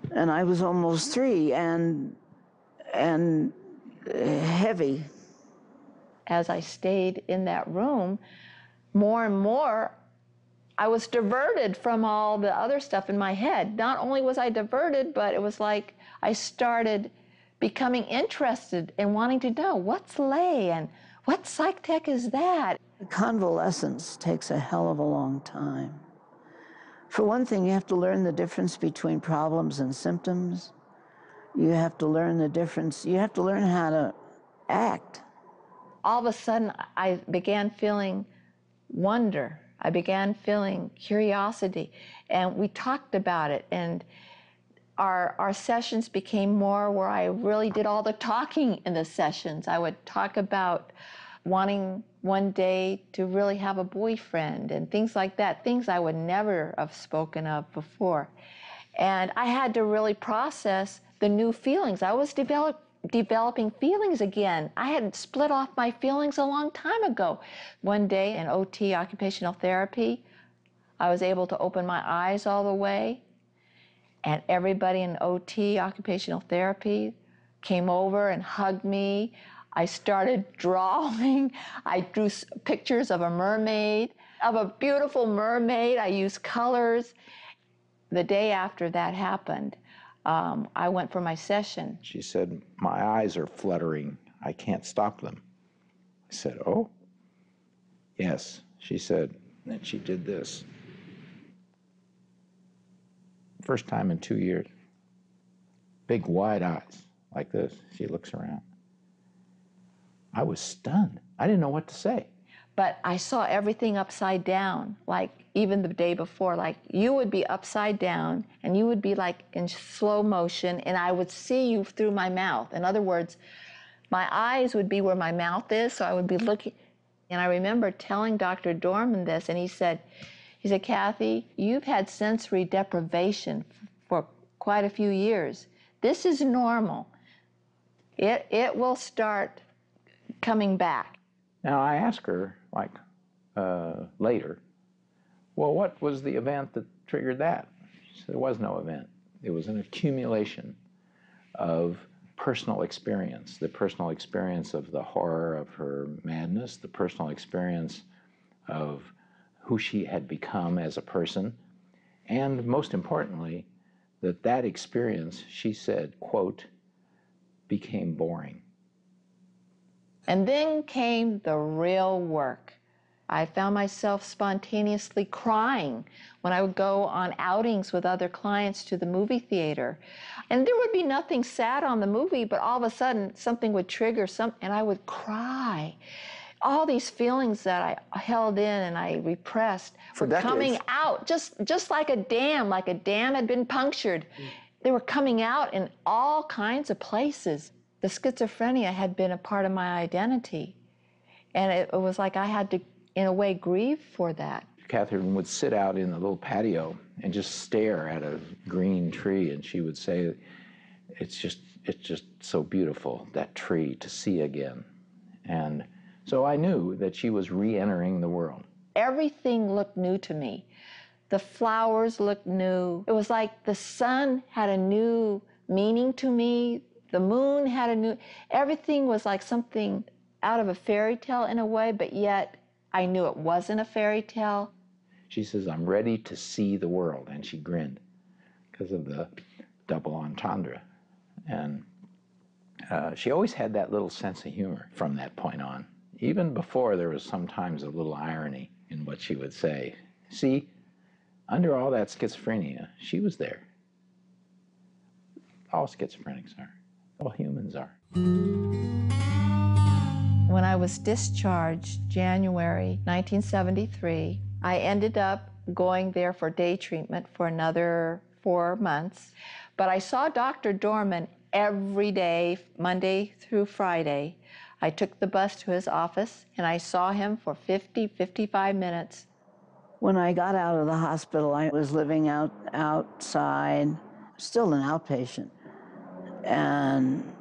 And I was almost 3 and heavy. As I stayed in that room, more and more, I was diverted from all the other stuff in my head. Not only was I diverted, but it was like I started becoming interested in wanting to know what's lay and what psych tech is that? Convalescence takes a hell of a long time. For one thing, you have to learn the difference between problems and symptoms. You have to learn the difference. You have to learn how to act. All of a sudden, I began feeling wonder. I began feeling curiosity. And we talked about it. And our sessions became more where I really did all the talking in the sessions. I would talk about wanting one day to really have a boyfriend and things like that, things I would never have spoken of before. And I had to really process the new feelings. I was developing feelings again. I had split off my feelings a long time ago. One day in OT, occupational therapy, I was able to open my eyes all the way, and everybody in OT, occupational therapy, came over and hugged me. I started drawing. I drew pictures of a mermaid, of a beautiful mermaid. I used colors. The day after that happened, I went for my session. She said, my eyes are fluttering. I can't stop them. I said, oh? Yes, she said, and she did this. First time in 2 years. Big wide eyes, like this. She looks around. I was stunned. I didn't know what to say. But I saw everything upside down, like even the day before, like you would be upside down and you would be like in slow motion and I would see you through my mouth. In other words, my eyes would be where my mouth is, so I would be looking. And I remember telling Dr. Dorman this, and he said, Kathy, you've had sensory deprivation for quite a few years. This is normal. It will start coming back. Now, I asked her, like, later, well, what was the event that triggered that? She said, there was no event. It was an accumulation of personal experience, the personal experience of the horror of her madness, the personal experience of who she had become as a person, and most importantly, that experience, she said, quote, became boring. And then came the real work. I found myself spontaneously crying when I would go on outings with other clients to the movie theater. And there would be nothing sad on the movie, but all of a sudden something would trigger and I would cry. All these feelings that I held in and I repressed were coming out, just like a dam had been punctured. They were coming out in all kinds of places. The schizophrenia had been a part of my identity. And it was like I had to, in a way, grieve for that. Catherine would sit out in the little patio and just stare at a green tree, and she would say, it's just so beautiful, that tree, to see again. And so I knew that she was re-entering the world. Everything looked new to me. The flowers looked new. It was like the sun had a new meaning to me. The moon had a new, everything was like something out of a fairy tale in a way, but yet I knew it wasn't a fairy tale. She says, I'm ready to see the world, and she grinned because of the double entendre. And she always had that little sense of humor from that point on. Even before, there was sometimes a little irony in what she would say. See, under all that schizophrenia, she was there. All schizophrenics are. All humans are. When I was discharged, January 1973, I ended up going there for day treatment for another 4 months. But I saw Dr. Dorman every day, Monday through Friday. I took the bus to his office, and I saw him for 55 minutes. When I got out of the hospital, I was living outside, still an outpatient. And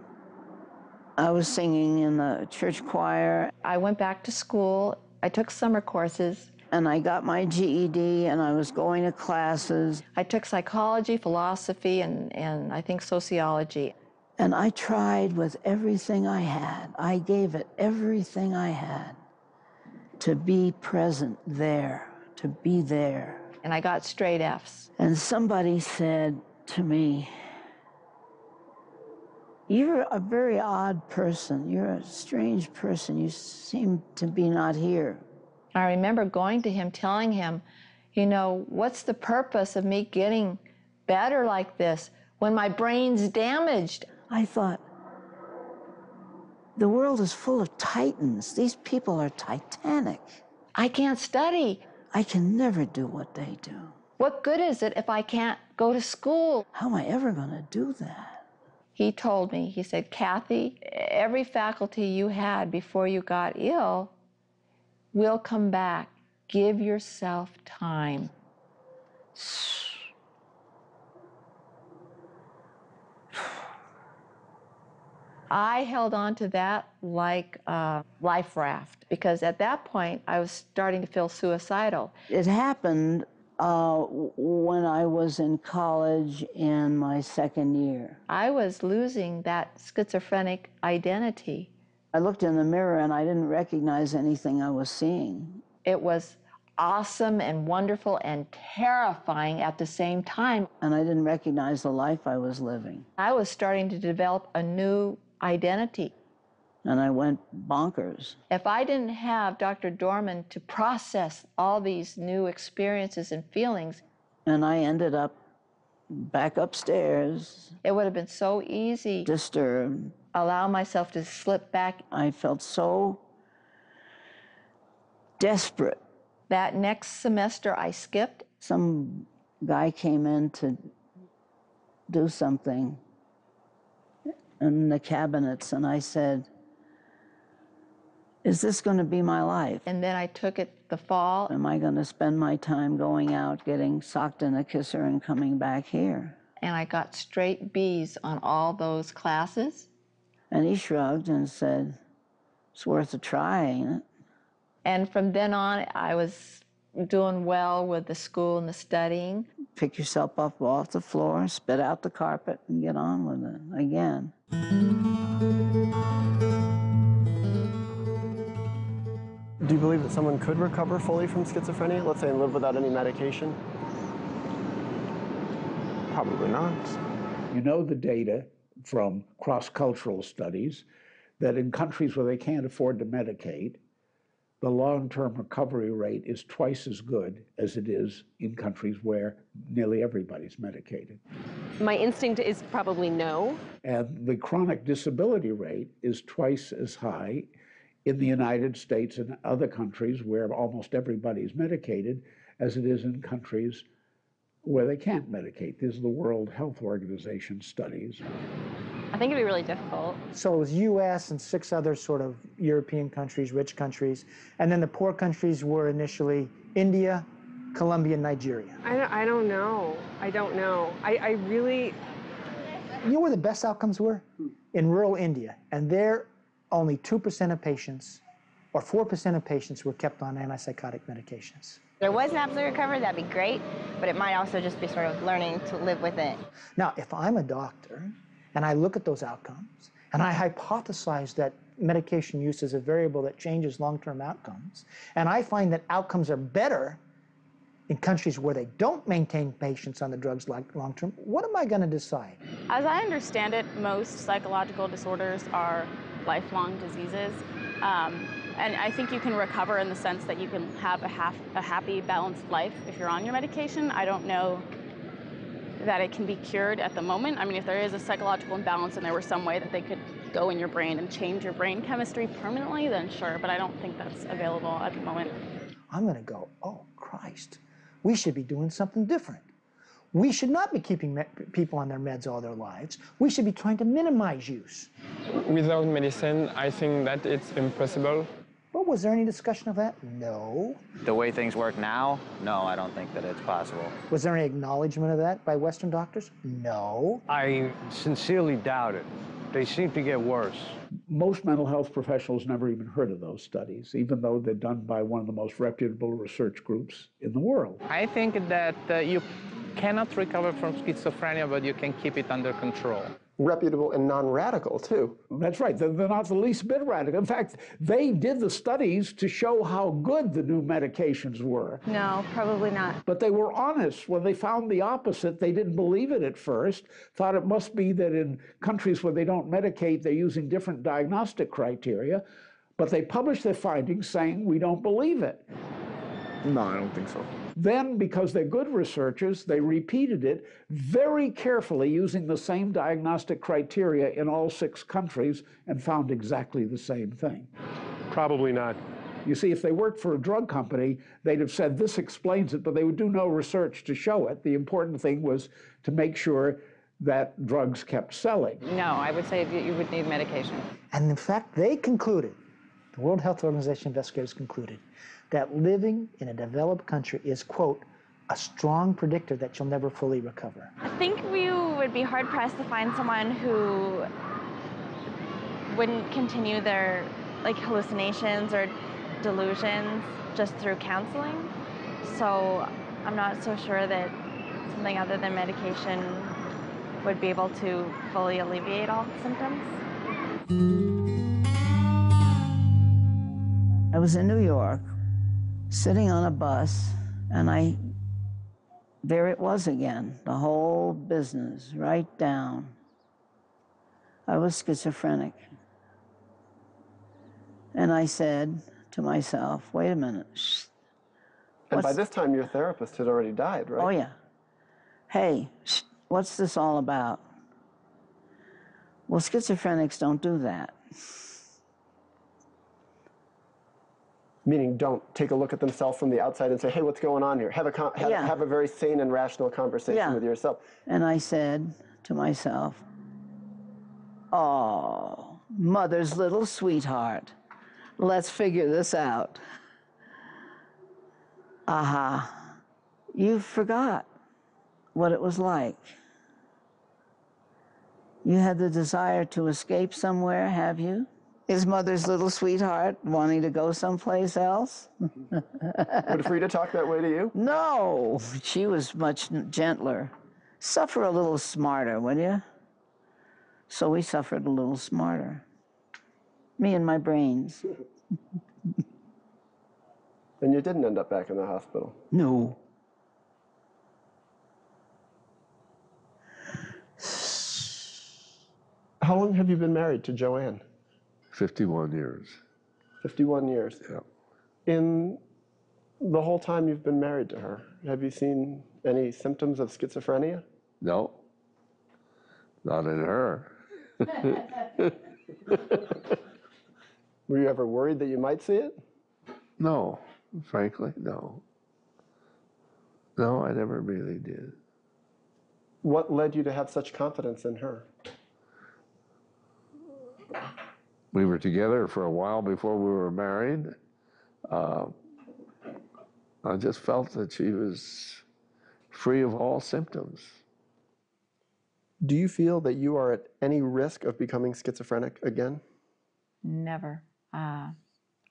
I was singing in the church choir. I went back to school. I took summer courses. And I got my GED, and I was going to classes. I took psychology, philosophy, and I think sociology. And I tried with everything I had. I gave it everything I had to be present there, to be there. And I got straight Fs. And somebody said to me, you're a very odd person. You're a strange person. You seem to be not here. I remember going to him, telling him, you know, what's the purpose of me getting better like this when my brain's damaged? I thought, the world is full of titans. These people are titanic. I can't study. I can never do what they do. What good is it if I can't go to school? How am I ever going to do that? He told me, he said, Kathy, every faculty you had before you got ill will come back. Give yourself time. I held on to that like a life raft, because at that point I was starting to feel suicidal. It happened when I was in college in my second year. I was losing that schizophrenic identity. I looked in the mirror and I didn't recognize anything I was seeing. It was awesome and wonderful and terrifying at the same time. And I didn't recognize the life I was living. I was starting to develop a new identity. And I went bonkers. If I didn't have Dr. Dorman to process all these new experiences and feelings, and I ended up back upstairs. It would have been so easy. Disturbed. Allow myself to slip back. I felt so desperate. That next semester I skipped. Some guy came in to do something in the cabinets, and I said, is this going to be my life? And then I took it the fall. Am I going to spend my time going out, getting socked in a kisser, and coming back here? And I got straight B's on all those classes. And he shrugged and said, it's worth a try, ain't it? And from then on, I was doing well with the school and the studying. Pick yourself up off the floor, spit out the carpet, and get on with it again. Do you believe that someone could recover fully from schizophrenia, let's say, and live without any medication? Probably not. You know the data from cross-cultural studies that in countries where they can't afford to medicate, the long-term recovery rate is twice as good as it is in countries where nearly everybody's medicated. My instinct is probably no. And the chronic disability rate is twice as high in the United States and other countries where almost everybody's medicated as it is in countries where they can't medicate. These are the World Health Organization studies. I think it'd be really difficult. So it was US and 6 other sort of European countries, rich countries. And then the poor countries were initially India, Colombia, and Nigeria. I don't know. I don't know. I really... You know where the best outcomes were? In rural India. And there, only 2% of patients, or 4% of patients were kept on antipsychotic medications. If there was an absolute recovery, that'd be great, but it might also just be sort of learning to live with it. Now, if I'm a doctor, and I look at those outcomes, and I hypothesize that medication use is a variable that changes long-term outcomes, and I find that outcomes are better in countries where they don't maintain patients on the drugs like long-term, what am I going to decide? As I understand it, most psychological disorders are lifelong diseases. And I think you can recover in the sense that you can have a happy, balanced life if you're on your medication. I don't know that it can be cured at the moment. I mean, if there is a psychological imbalance and there were some way that they could go in your brain and change your brain chemistry permanently, then sure, but I don't think that's available at the moment. I'm going to go, oh, Christ, we should be doing something different. We should not be keeping people on their meds all their lives. We should be trying to minimize use. Without medicine, I think that it's impossible. Well, was there any discussion of that? No. The way things work now, no, I don't think that it's possible. Was there any acknowledgement of that by Western doctors? No. I sincerely doubt it. They seem to get worse. Most mental health professionals never even heard of those studies, even though they're done by one of the most reputable research groups in the world. I think that you cannot recover from schizophrenia, but you can keep it under control. Reputable and non-radical, too. That's right. They're not the least bit radical. In fact, they did the studies to show how good the new medications were. No, probably not. But they were honest. When they found the opposite, they didn't believe it at first, thought it must be that in countries where they don't medicate, they're using different diagnostic criteria. But they published their findings saying, we don't believe it. No, I don't think so. Then, because they're good researchers, they repeated it very carefully using the same diagnostic criteria in all 6 countries and found exactly the same thing. Probably not. You see, if they worked for a drug company, they'd have said, this explains it, but they would do no research to show it. The important thing was to make sure that drugs kept selling. No, I would say that you would need medication. And in fact, they concluded, the World Health Organization investigators concluded, that living in a developed country is, quote, a strong predictor that you'll never fully recover. I think we would be hard-pressed to find someone who wouldn't continue their hallucinations or delusions just through counseling. So I'm not so sure that something other than medication would be able to fully alleviate all symptoms. I was in New York, sitting on a bus, and there it was again, the whole business, right down. I was schizophrenic. And I said to myself, wait a minute. Shh. And by this time, your therapist had already died, right? Oh, yeah. Hey, shh, what's this all about? Well, schizophrenics don't do that. Meaning don't take a look at themselves from the outside and say, hey, what's going on here? Have a very sane and rational conversation with yourself. And I said to myself, oh, mother's little sweetheart. Let's figure this out. Aha, you forgot what it was like. You had the desire to escape somewhere, have you? Is mother's little sweetheart wanting to go someplace else? Would Frida talk that way to you? No, she was much gentler. Suffer a little smarter, will you? So we suffered a little smarter. Me and my brains. And you didn't end up back in the hospital? No. How long have you been married to Joanne? 51 years. 51 years. Yeah. In the whole time you've been married to her, have you seen any symptoms of schizophrenia? No. Not in her. Were you ever worried that you might see it? No, frankly, no. No, I never really did. What led you to have such confidence in her? We were together for a while before we were married. I just felt that she was free of all symptoms. Do you feel that you are at any risk of becoming schizophrenic again? Never. I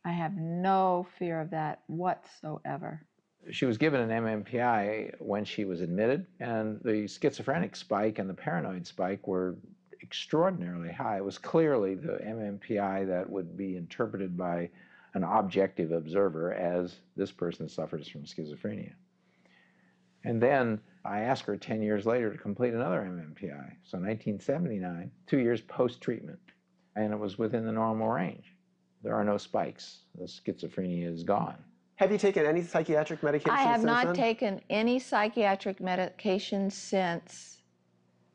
have no fear of that whatsoever. She was given an MMPI when she was admitted, and the schizophrenic spike and the paranoid spike were extraordinarily high. It was clearly the MMPI that would be interpreted by an objective observer as this person suffers from schizophrenia. And then I asked her 10 years later to complete another MMPI. So 1979, 2 years post-treatment, and it was within the normal range. There are no spikes. The schizophrenia is gone. Have you taken any psychiatric medication I have since not then? taken any psychiatric medication since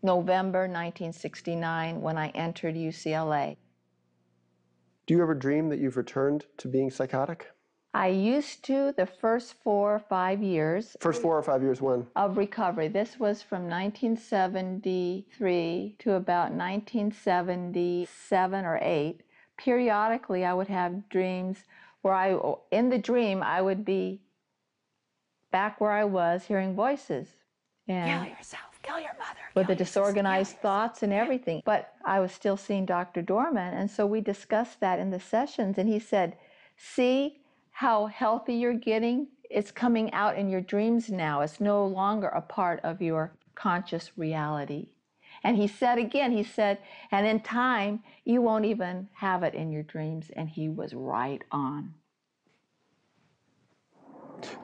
November 1969 when I entered UCLA. Do you ever dream that you've returned to being psychotic? I used to the first 4 or 5 years. First 4 or 5 years when? Of recovery. This was from 1973 to about 1977 or 8. Periodically, I would have dreams where in the dream, I would be back where I was hearing voices. And kill yourself, kill your mother. With the disorganized thoughts and everything. But I was still seeing Dr. Dorman, and so we discussed that in the sessions, and he said, see how healthy you're getting? It's coming out in your dreams now. It's no longer a part of your conscious reality. And he said again, he said, and in time, you won't even have it in your dreams. And he was right on.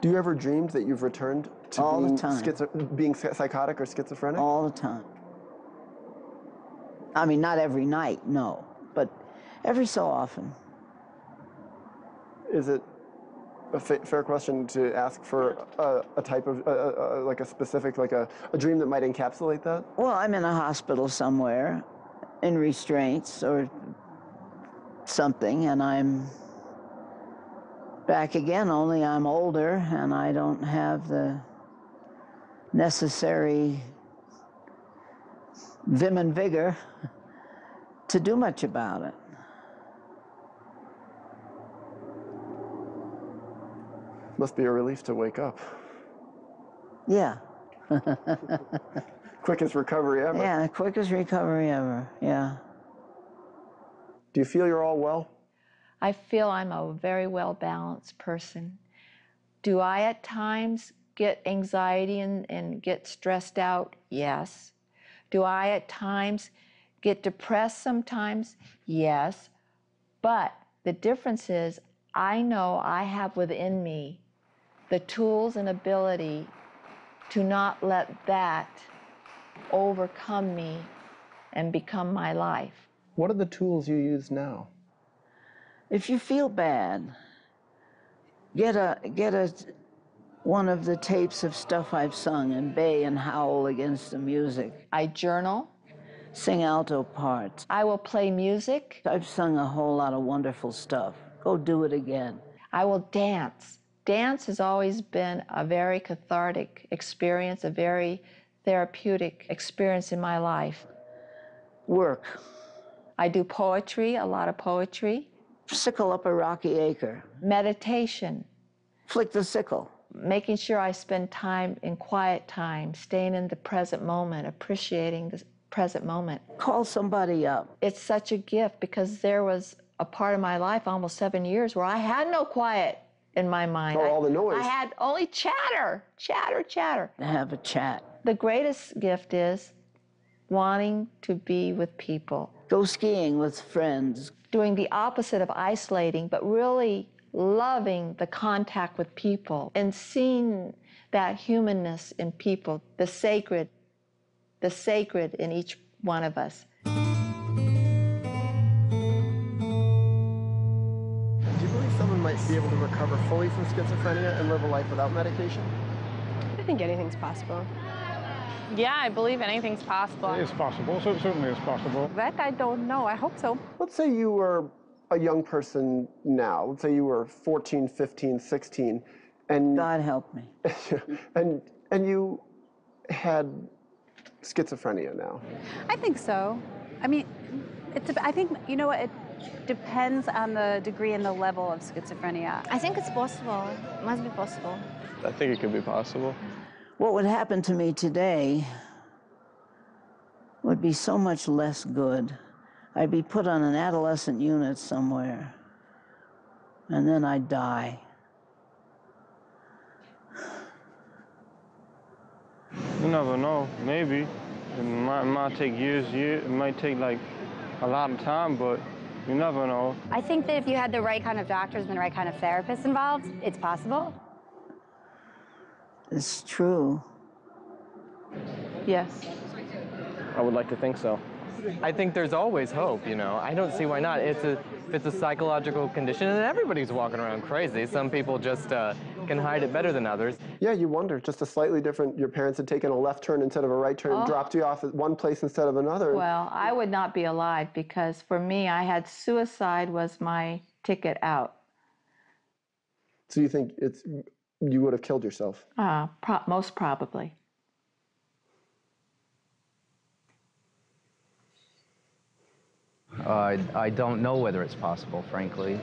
Do you ever dream that you've returned to All the time. being psychotic or schizophrenic? All the time. I mean, not every night, no, but every so often. Is it a fair question to ask for a type of, like a specific, like a dream that might encapsulate that? Well, I'm in a hospital somewhere in restraints or something, and I'm back again, only I'm older and I don't have the necessary vim and vigor to do much about it. Must be a relief to wake up. Yeah. Quickest recovery ever. Yeah, quickest recovery ever, yeah. Do you feel you're all well? I feel I'm a very well-balanced person. Do I at times get anxiety and get stressed out? Yes. Do I at times get depressed sometimes? Yes. But the difference is I know I have within me the tools and ability to not let that overcome me and become my life. What are the tools you use now? If you feel bad, get one of the tapes of stuff I've sung and bay and howl against the music. I journal. Sing alto parts. I will play music. I've sung a whole lot of wonderful stuff. Go do it again. I will dance. Dance has always been a very cathartic experience, a very therapeutic experience in my life. Work. I do poetry, a lot of poetry. Sickle up a rocky acre. Meditation. Flick the sickle. Making sure I spend time in quiet time, staying in the present moment, appreciating the present moment. Call somebody up. It's such a gift because there was a part of my life, almost 7 years, where I had no quiet in my mind. Or all the noise. I had only chatter, chatter, chatter. Have a chat. The greatest gift is wanting to be with people. Go skiing with friends. Doing the opposite of isolating, but really loving the contact with people and seeing that humanness in people, the sacred in each one of us. Do you believe someone might be able to recover fully from schizophrenia and live a life without medication? I think anything's possible. Yeah, I believe anything's possible. It is possible, so certainly it's possible. That I don't know. I hope so. Let's say you were a young person now. Let's say you were 14, 15, 16, and God help me. and you had schizophrenia now. I think so. I mean, I think, you know what, depends on the degree and the level of schizophrenia. I think it's possible. It must be possible. I think it could be possible. What would happen to me today would be so much less good. I'd be put on an adolescent unit somewhere, and then I'd die. You never know. Maybe. It might take years. It might take like a lot of time, but you never know. I think that if you had the right kind of doctors and the right kind of therapists involved, it's possible. It's true. Yes. I would like to think so. I think there's always hope, you know. I don't see why not. It's a psychological condition, and everybody's walking around crazy. Some people just can hide it better than others. Yeah, you wonder, just a slightly different, your parents had taken a left turn instead of a right turn, dropped you off at one place instead of another. Well, I would not be alive because for me, I had suicide was my ticket out. So you think you would have killed yourself? Most probably. I don't know whether it's possible, frankly.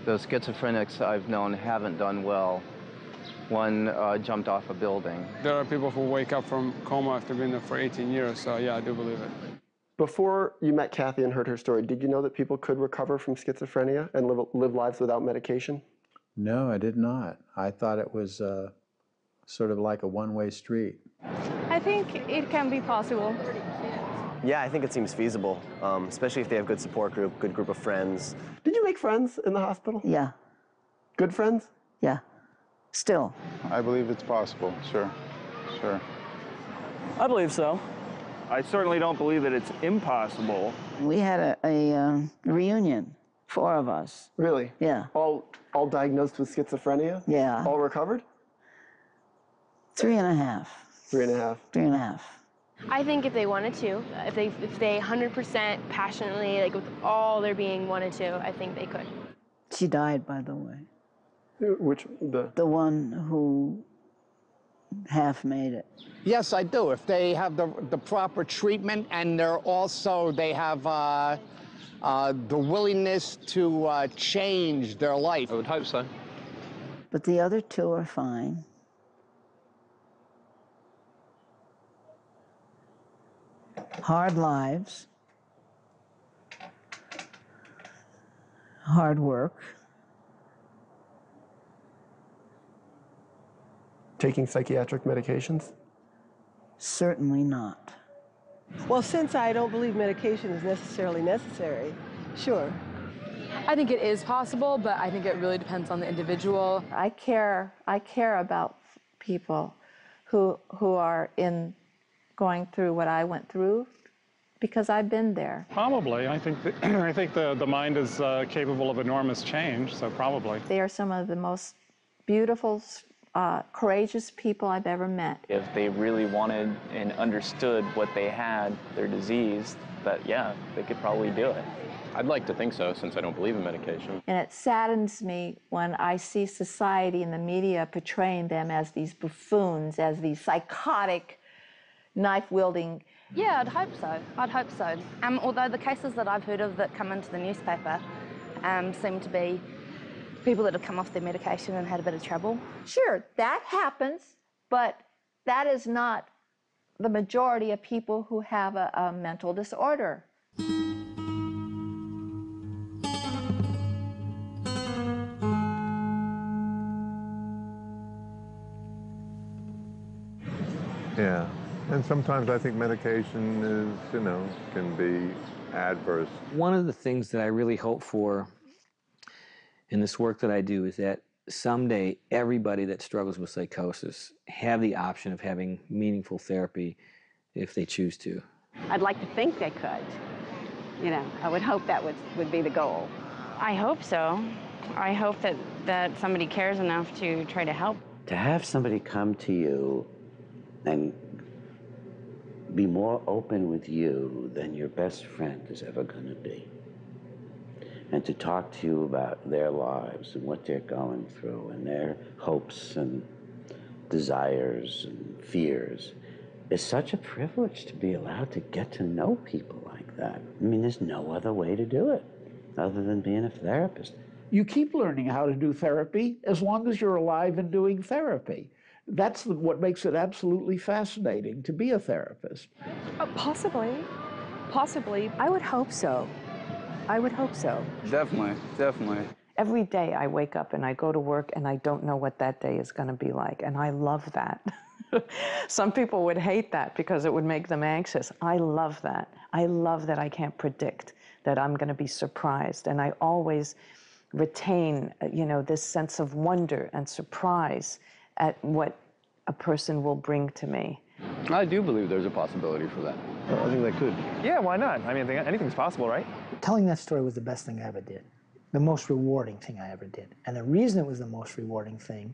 The schizophrenics I've known haven't done well. One jumped off a building. There are people who wake up from coma after being there for 18 years, so yeah, I do believe it. Before you met Kathy and heard her story, did you know that people could recover from schizophrenia and live lives without medication? No, I did not. I thought it was sort of like a one-way street. I think it can be possible. Yeah, I think it seems feasible, especially if they have good support group, good group of friends. Did you make friends in the hospital? Yeah. Good friends? Yeah. Still. I believe it's possible, sure. I believe so. I certainly don't believe that it's impossible. We had a reunion, 4 of us. Really? Yeah. All diagnosed with schizophrenia? Yeah. All recovered? 3.5. 3.5. 3.5. I think if they wanted to, if they 100% passionately, like with all their being wanted to, I think they could. She died, by the way. Which, the one who half made it. Yes, I do. If they have the proper treatment and they have the willingness to change their life. I would hope so. But the other 2 are fine. Hard lives, hard work. Taking psychiatric medications? Certainly not. Well, since I don't believe medication is necessarily necessary, sure. I think it is possible, but I think it really depends on the individual. I care about people who are going through what I went through because I've been there. Probably. I think the mind is capable of enormous change, so probably. They are some of the most beautiful, courageous people I've ever met. If they really wanted and understood what they had, their disease, yeah, they could probably do it. I'd like to think so, since I don't believe in medication. And it saddens me when I see society and the media portraying them as these buffoons, as these psychotic, knife-wielding. Yeah, I'd hope so. I'd hope so. Although the cases that I've heard of that come into the newspaper seem to be people that have come off their medication and had a bit of trouble. Sure, that happens, but that is not the majority of people who have a mental disorder. Yeah, and sometimes I think medication is, can be adverse. One of the things that I really hope for in this work that I do is that someday everybody that struggles with psychosis have the option of having meaningful therapy if they choose to. I'd like to think they could. I would hope that would be the goal. I hope so. I hope that somebody cares enough to try to help. To have somebody come to you and be more open with you than your best friend is ever going to be. And to talk to you about their lives and what they're going through and their hopes and desires and fears is such a privilege to be allowed to get to know people like that. I mean, there's no other way to do it. other than being a therapist. You keep learning how to do therapy as long as you're alive and doing therapy. That's what makes it absolutely fascinating to be a therapist. Possibly. Possibly. I would hope so. I would hope so. Definitely, definitely. Every day I wake up and I go to work and I don't know what that day is going to be like, and I love that. Some people would hate that because it would make them anxious. I love that. I love that I can't predict, that I'm going to be surprised, and I always retain, this sense of wonder and surprise at what a person will bring to me. I do believe there's a possibility for that. I think that could. Yeah, why not? I mean, anything's possible, right? Telling that story was the best thing I ever did, the most rewarding thing I ever did. And the reason it was the most rewarding thing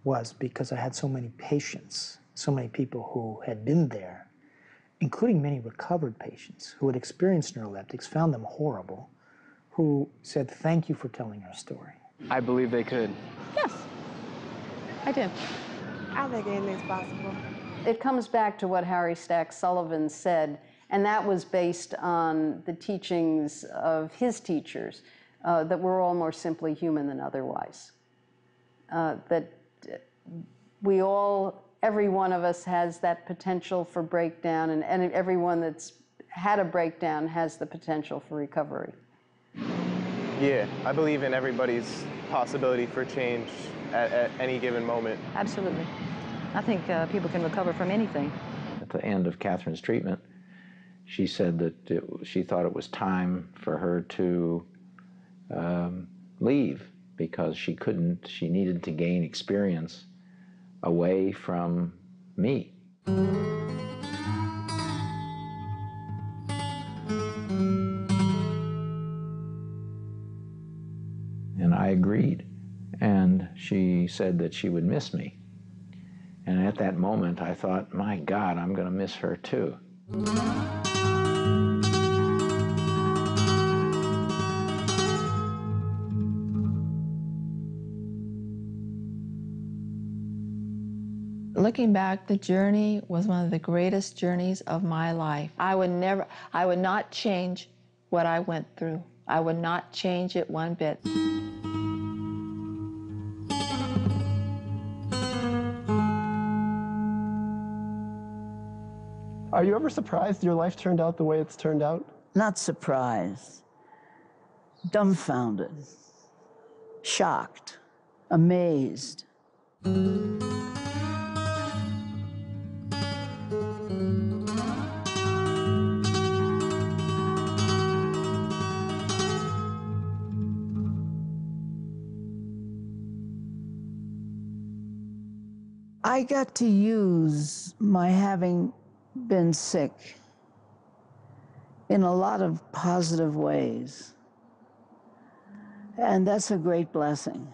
was because I had so many patients, so many people who had been there, including many recovered patients who had experienced neuroleptics, found them horrible, who said, "Thank you for telling our story." I believe they could. Yes, I do. I think anything's possible. It comes back to what Harry Stack Sullivan said, and that was based on the teachings of his teachers, that we're all more simply human than otherwise. That we all, every one of us has that potential for breakdown, and everyone that's had a breakdown has the potential for recovery. Yeah, I believe in everybody's possibility for change at any given moment. Absolutely. I think people can recover from anything. At the end of Catherine's treatment, she said that she thought it was time for her to leave because she needed to gain experience away from me. And I agreed. And she said that she would miss me. And at that moment, I thought, my God, I'm going to miss her too. Looking back, the journey was one of the greatest journeys of my life. I would not change what I went through. I would not change it one bit. Are you ever surprised your life turned out the way it's turned out? Not surprised, dumbfounded, shocked, amazed. I got to use my having been sick in a lot of positive ways, and that's a great blessing.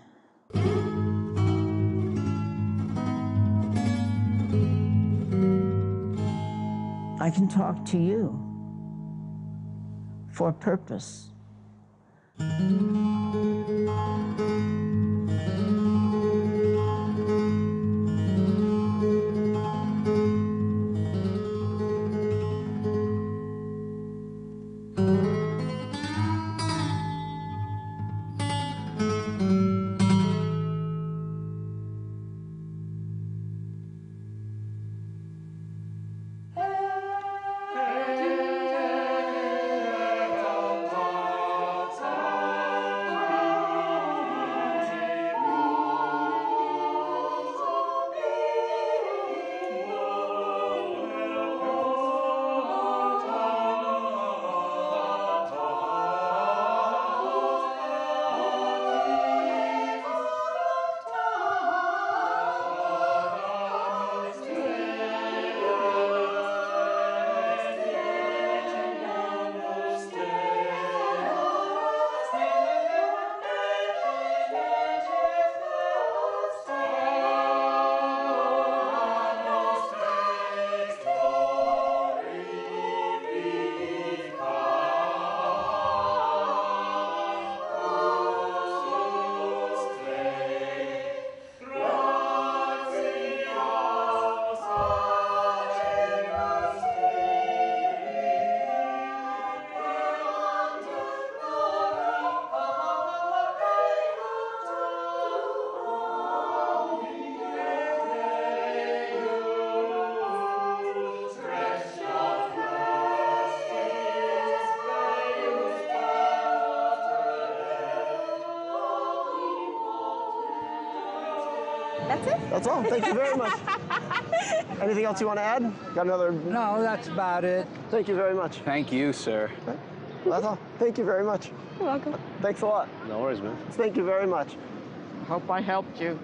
I can talk to you for a purpose. That's it? That's all. Thank you very much. Anything else you want to add? Got another? No, that's about it. Thank you very much. Thank you, sir. That's all. Thank you very much. You're welcome. Thanks a lot. No worries, man. Thank you very much. Hope I helped you.